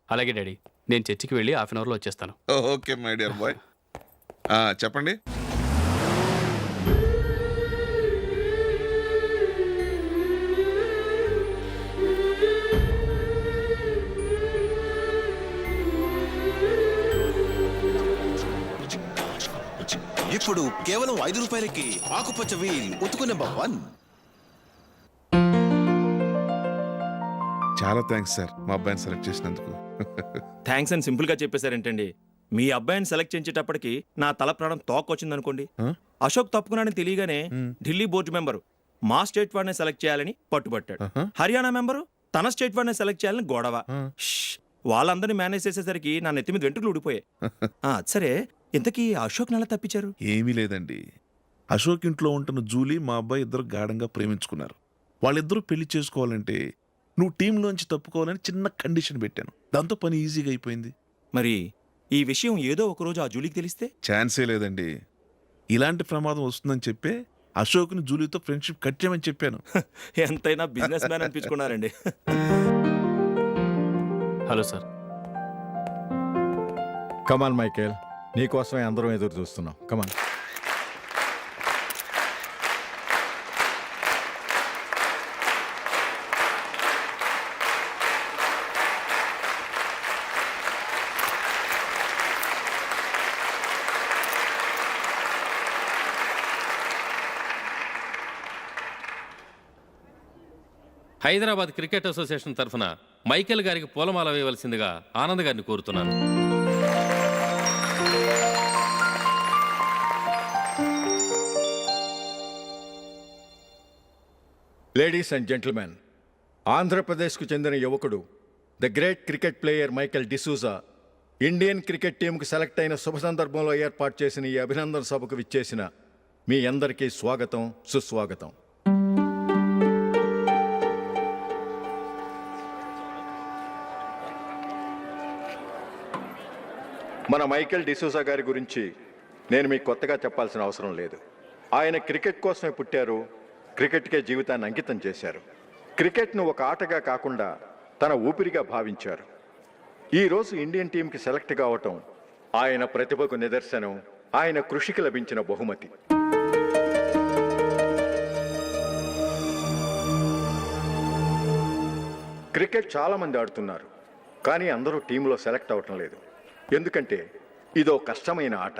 అలాగే డాడీ, నేను చర్చికి వెళ్ళి హాఫ్ అన్ అవర్లో వచ్చేస్తాను. Okay my dear bye. చెప్పండి. ఇప్పుడు కేవలం 5 రూపాయలకి ఆకుపచ్చ వీల్ ఉతుకు నెంబర్ 1. చాలా థ్యాంక్స్ సార్, మా అబ్బాయిని సెలెక్ట్ చేసినందుకు. థ్యాంక్స్ అని సింపుల్ గా చెప్పేశారేంటండి? మీ అబ్బాయిని సెలెక్ట్ చేయించేటప్పటికి నా తల ప్రాణం తోకొచ్చిందనుకోండి. అశోక్ తప్పుకున్నాడని తెలియగానే ఢిల్లీ బోర్డు మెంబరు మా స్టేట్ వాడిని సెలెక్ట్ చేయాలని పట్టుబట్టాడు. హర్యానా మెంబరు తన స్టేట్ వాడిని సెలెక్ట్ చేయాలని గొడవ. వాళ్ళందరినీ మేనేజ్ చేసేసరికి నా నెత్తి మీద వెంట్రుకలు ఊడిపోయాయి. సరే, ఇంతకీ అశోక్ నెల తప్పించారు? ఏమీ లేదండి, అశోక్ ఇంట్లో ఉంటున్న జూలీ మా అబ్బాయి ఇద్దరు గాఢంగా ప్రేమించుకున్నారు. వాళ్ళిద్దరూ పెళ్లి చేసుకోవాలంటే నువ్వు టీంలోంచి తప్పుకోవాలని చిన్న కండిషన్ పెట్టాను. దాంతో పని ఈజీగా అయిపోయింది. మరి ఈ విషయం ఏదో ఒక రోజు ఆ జూలీకి తెలిస్తే? ఛాన్సే లేదండి. ఇలాంటి ప్రమాదం వస్తుందని చెప్పే అశోక్ని జూలీతో ఫ్రెండ్షిప్ కట్ చేయమని చెప్పాను. ఎంతైనా బిజినెస్ మ్యాన్ అనిపించుకున్నారండి. Hello sir. కమాన్ మైకేల్, నీకోసమే అందరం ఎదురు చూస్తున్నాం. కమాన్. హైదరాబాద్ క్రికెట్ అసోసియేషన్ తరఫున మైకేల్ గారికి పూలమాల వేయవలసిందిగా ఆనంద్ గారిని కోరుతున్నాను. లేడీస్ అండ్ జెంటిల్మెన్, ఆంధ్రప్రదేశ్కు చెందిన యువకుడు, the great cricket player Michael D'Souza Indian cricket టీంకు సెలెక్ట్ అయిన శుభ సందర్భంలో ఏర్పాటు చేసిన ఈ అభినందన సభకు విచ్చేసిన మీ అందరికీ స్వాగతం, సుస్వాగతం. మన మైకేల్ డిసూజా గారి గురించి నేను మీకు కొత్తగా చెప్పాల్సిన అవసరం లేదు. ఆయన క్రికెట్ కోసమే పుట్టారు, క్రికెట్కే జీవితాన్ని అంకితం చేశారు. క్రికెట్ను ఒక ఆటగా కాకుండా తన ఊపిరిగా భావించారు. ఈరోజు ఇండియన్ టీంకి సెలెక్ట్ కావటం ఆయన ప్రతిభకు నిదర్శనం, ఆయన కృషికి లభించిన బహుమతి. క్రికెట్ చాలామంది ఆడుతున్నారు, కానీ అందరూ టీంలో సెలెక్ట్ అవటం లేదు. ఎందుకంటే ఇదో కష్టమైన ఆట.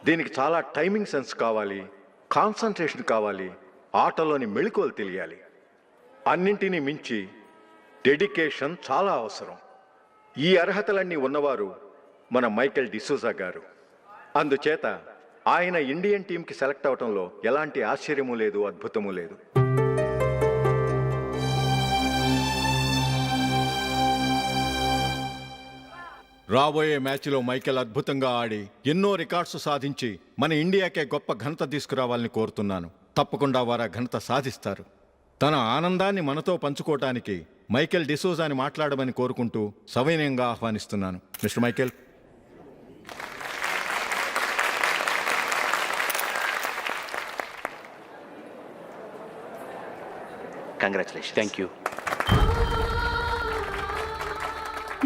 దీనికి చాలా టైమింగ్ సెన్స్ కావాలి, కాన్సన్ట్రేషన్ కావాలి, ఆటలోని మెళకువలు తెలియాలి. అన్నింటినీ మించి డెడికేషన్ చాలా అవసరం. ఈ అర్హతలన్నీ ఉన్నవారు మన మైకేల్ డిసూజా గారు. అందుచేత ఆయన ఇండియన్ టీంకి సెలెక్ట్ అవటంలో ఎలాంటి ఆశ్చర్యమూ లేదు, అద్భుతమూ లేదు. రాబోయే మ్యాచ్లో మైకేల్ అద్భుతంగా ఆడి ఎన్నో రికార్డ్స్ సాధించి మన ఇండియాకే గొప్ప ఘనత తీసుకురావాలని కోరుతున్నాను. తప్పకుండా వారు ఆ ఘనత సాధిస్తారు. తన ఆనందాన్ని మనతో పంచుకోవటానికి మైకేల్ డిసూజాని మాట్లాడమని కోరుకుంటూ సవినయంగా ఆహ్వానిస్తున్నాను. Mister Michael. Congratulation. Thank you.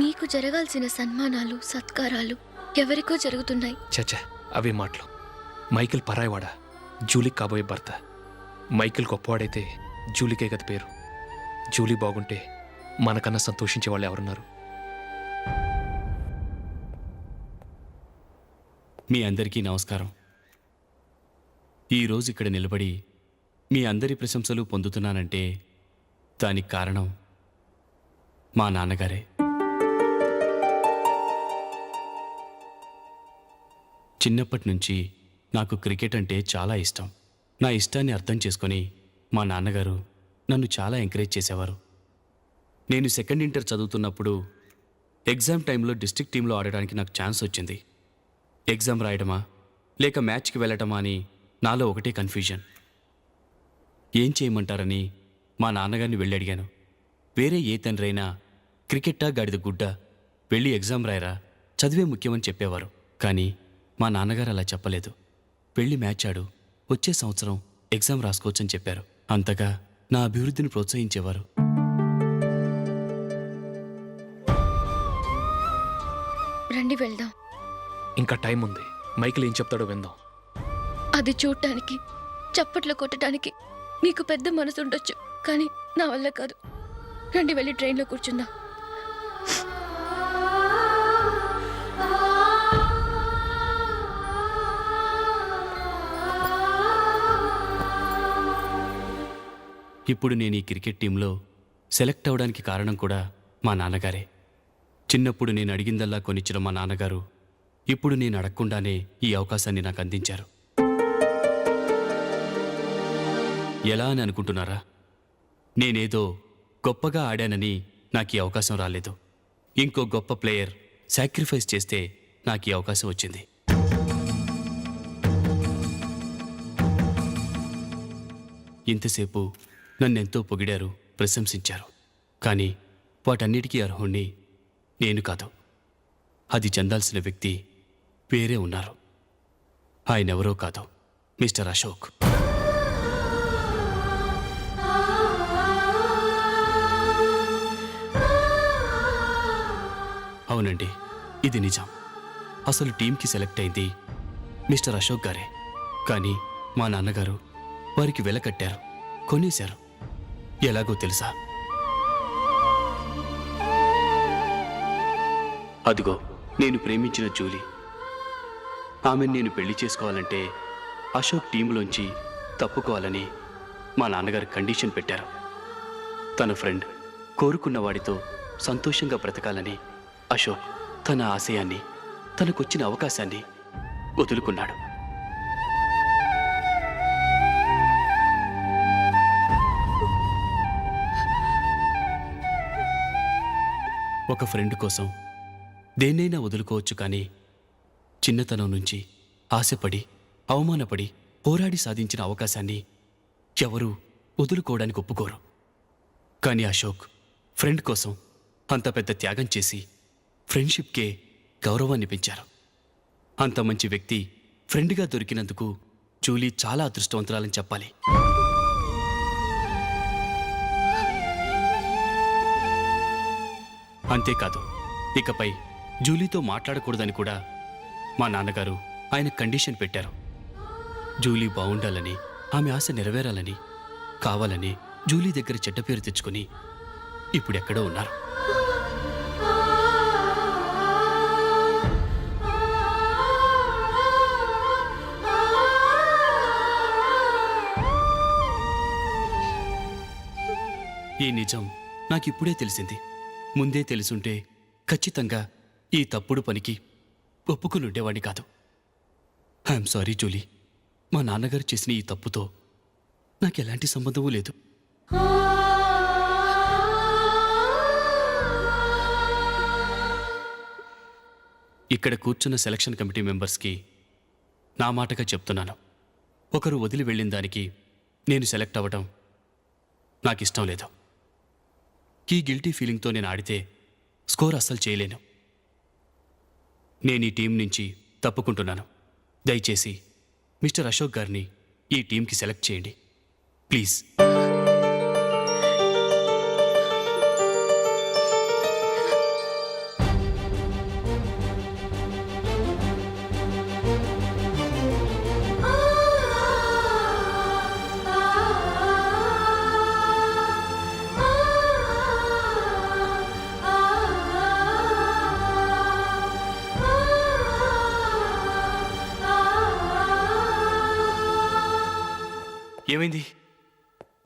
నీకు జరగాల్సిన సన్మానాలు, సత్కారాలు ఎవరికో జరుగుతున్నాయి. చచ్చా, అవే మాటలు. మైకేల్ పరాయవాడా, జూలీకి కాబోయే భర్త. మైకేల్ గొప్పవాడైతే జూలీకే గది పేరు. జూలీ బాగుంటే మనకన్నా సంతోషించే వాళ్ళు ఎవరున్నారు? మీ అందరికీ నమస్కారం. ఈరోజు ఇక్కడ నిలబడి మీ అందరి ప్రశంసలు పొందుతున్నానంటే దానికి కారణం మా నాన్నగారే. చిన్నప్పటి నుంచి నాకు క్రికెట్ అంటే చాలా ఇష్టం. నా ఇష్టాన్ని అర్థం చేసుకొని మా నాన్నగారు నన్ను చాలా ఎంకరేజ్ చేసేవారు. నేను సెకండ్ ఇంటర్ చదువుతున్నప్పుడు ఎగ్జామ్ టైంలో డిస్ట్రిక్ట్ టీంలో ఆడడానికి నాకు ఛాన్స్ వచ్చింది. ఎగ్జామ్ రాయడమా లేక మ్యాచ్కి వెళ్ళటమా అని నాలో ఒకటే కన్ఫ్యూజన్. ఏం చేయమంటారని మా నాన్నగారిని వెళ్ళి అడిగాను. వేరే ఏ తండ్రి అయినా క్రికెట్టా గాడిద గుడ్డ, వెళ్ళి ఎగ్జామ్ రాయరా, చదివే ముఖ్యమని చెప్పేవారు. కానీ మా నాన్నగారు అలా చెప్పలేదు. వెళ్ళి మ్యాచ్ ఆడు, వచ్చే సంవత్సరం ఎగ్జామ్ రాసుకోవచ్చని చెప్పారు. అంతగా నా అభివృద్ధిని ప్రోత్సహించేవారు. రండి వెళ్దాం. ఇంకా టైం ఉంది. మైకిల్ ఏం చెప్తాడో విందాం. అది చూడటానికి, చప్పట్లు కొట్టడానికి మీకు పెద్ద మనసు ఉండొచ్చు, కానీ నా వల్ల కాదు. రండి వెళ్ళి ట్రైన్లో కూర్చుందాం. ఇప్పుడు నేను ఈ క్రికెట్ టీంలో సెలెక్ట్ అవ్వడానికి కారణం కూడా మా నాన్నగారే. చిన్నప్పుడు నేను అడిగిందల్లా కొనిచ్చిన మా నాన్నగారు ఇప్పుడు నేను అడగకుండానే ఈ అవకాశాన్ని నాకు అందించారు. ఎలా అని అనుకుంటున్నారా? నేనేదో గొప్పగా ఆడానని నాకు ఈ అవకాశం రాలేదు. ఇంకో గొప్ప ప్లేయర్ సాక్రిఫైస్ చేస్తే నాకు ఈ అవకాశం వచ్చింది. ఇంతసేపు నన్నెంతో పొగిడారు, ప్రశంసించారు. కానీ వాటన్నిటికీ అర్హుణ్ణి నేను కాదు. అది చెందాల్సిన వ్యక్తి వేరే ఉన్నారు. ఆయనెవరో కాదు, మిస్టర్ అశోక్. అవునండి, ఇది నిజం. అసలు టీంకి సెలెక్ట్ అయింది మిస్టర్ అశోక్ గారే. కానీ మా నాన్నగారు వారికి వెల కట్టారు, కొనేశారు. ఎలాగో తెలుసా? అదిగో నేను ప్రేమించిన జూలీ. ఆమెను నేను పెళ్లి చేసుకోవాలంటే అశోక్ టీంలోంచి తప్పుకోవాలని మా నాన్నగారు కండిషన్ పెట్టారు. తన ఫ్రెండ్ కోరుకున్న వాడితో సంతోషంగా బ్రతకాలని అశోక్ తన ఆశయాన్ని, తనకొచ్చిన అవకాశాన్ని వదులుకున్నాడు. ఒక ఫ్రెండ్ కోసం దేన్నైనా వదులుకోవచ్చు, కానీ చిన్నతనం నుంచి ఆశపడి, అవమానపడి, పోరాడి సాధించిన అవకాశాన్ని ఎవరూ వదులుకోవడానికి ఒప్పుకోరు. కానీ అశోక్ ఫ్రెండ్ కోసం అంత పెద్ద త్యాగం చేసి ఫ్రెండ్షిప్కే గౌరవాన్ని పెంచారు. అంత మంచి వ్యక్తి ఫ్రెండ్గా దొరికినందుకు జూలీ చాలా అదృష్టవంతురాలని చెప్పాలి. అంతేకాదు, ఇకపై జూలీతో మాట్లాడకూడదని కూడా మా నాన్నగారు ఆయన కండిషన్ పెట్టారు. జూలీ బాగుండాలని, ఆమె ఆశ నెరవేరాలని, కావాలని జూలీ దగ్గర చెడ్డ పేరు తెచ్చుకుని ఇప్పుడెక్కడో ఉన్నారు. ఈ నిజం నాకిప్పుడే తెలిసింది. ముందే తెలుసుంటే ఖచ్చితంగా ఈ తప్పుడు పనికి ఒప్పుకుని ఉండేవాడిని కాదు. I'm sorry Julie. మా నాన్నగారు చేసిన ఈ తప్పుతో నాకు ఎలాంటి సంబంధమూ లేదు. ఇక్కడ కూర్చున్న సెలక్షన్ కమిటీ మెంబర్స్కి నా మాటగా చెప్తున్నాను. ఒకరు వదిలి వెళ్ళిన దానికి నేను సెలెక్ట్ అవ్వడం నాకు ఇష్టం లేదు. ఈ గిల్టీ ఫీలింగ్తో నేను ఆడితే స్కోర్ అస్సలు చేయలేను. నేను ఈ టీం నుంచి తప్పుకుంటున్నాను. దయచేసి మిస్టర్ అశోక్ గారిని ఈ టీంకి సెలెక్ట్ చేయండి ప్లీజ్. ఏమైంది?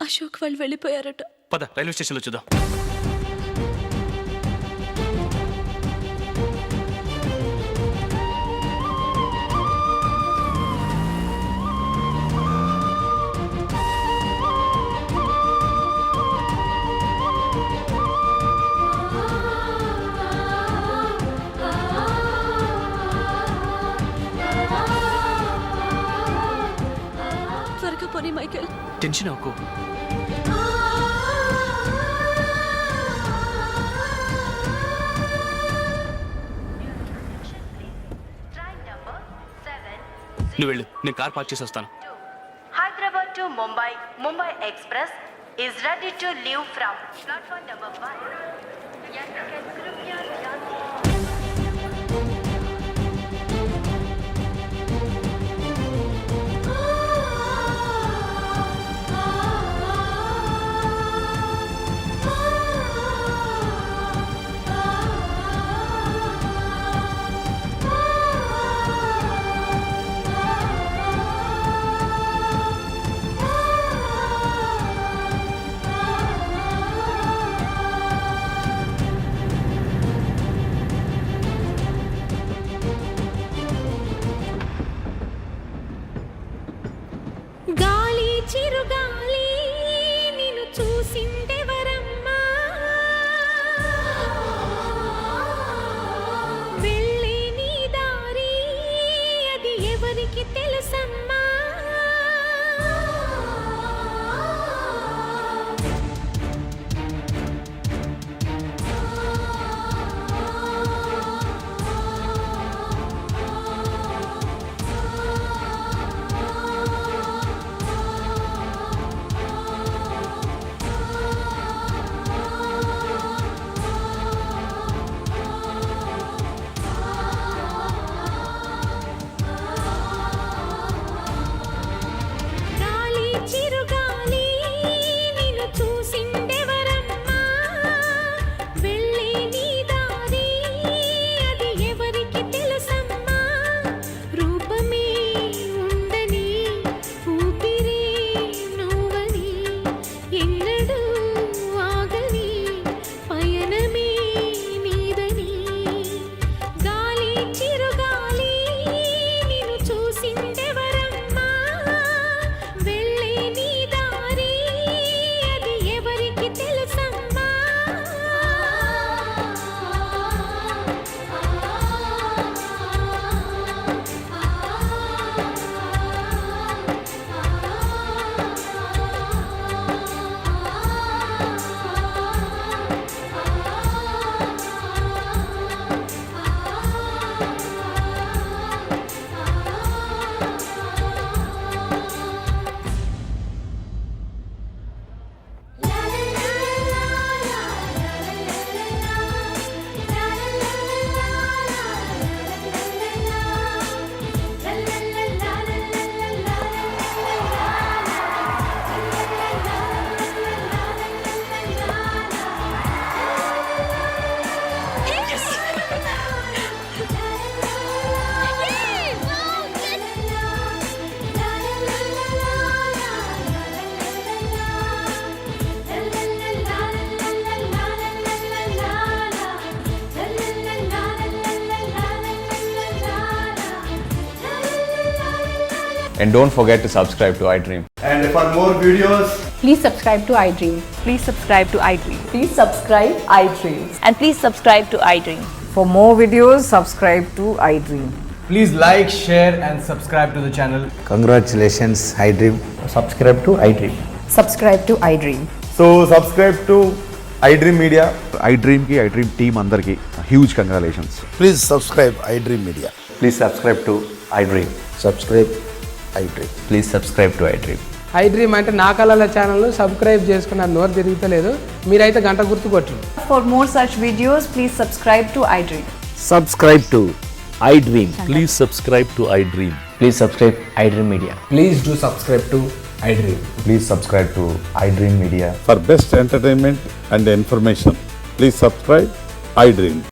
అశోక్ వాళ్ళు వెళ్ళిపోయారట. పద రైల్వే స్టేషన్లో చూద్దాం. టెన్షన్ అవ్వకు. నువ్వు వెళ్ళు, నేను కార్ పార్క్ చేసి వస్తాను. Hyderabad to Mumbai, Mumbai Express is ready to leave from platform number 1. यात्रिगण कृपया ध्यान दें. గాలి చిరుగాలి నిన్ను చూసిందెవరమ్మా, వెళ్ళే నీ దారి అది ఎవరికి తెలుసమ్మా. గాలి చిరుగాలి నిన్ను చూసిందెవరమ్మా, వెళ్ళే నీ దారి అది ఎవరికి తెలుసమ్మా. రూపమే ఉండని ఊపిరే నువ్వని ఎన్నడూ ఆగని పయనమే నీదని. గాలి చిరుగాలి నిన్ను చూసిందెవరమ్మా, వెళ్ళే నీ దారి అది ఎవరికి తెలుసమ్మా. And don't forget to subscribe to iDream. And for more videos, Please subscribe to iDream. Please subscribe to iDream. Please subscribe iDream. And please subscribe to iDream. For more videos, subscribe to iDream. Please like, share, and subscribe to the channel. congratulations, iDream. Subscribe to iDream. Subscribe to iDream. So subscribe to iDream Media. iDream కి iDream team అందరికి huge congratulations. Please subscribe iDream Media. Please subscribe to iDream. Subscribe iDream. Please subscribe to iDream. iDream అంటే నా కళల channel subscribe చేసుకున్న నోరు తిరుగుతలేదు, మీరైతే గంట గుర్తు కొట్టు. For more such videos, please subscribe to iDream. Subscribe to iDream. Please subscribe to iDream. Please subscribe iDream Media. Please do subscribe to iDream. Please subscribe to iDream Media. For best entertainment and information, please subscribe iDream.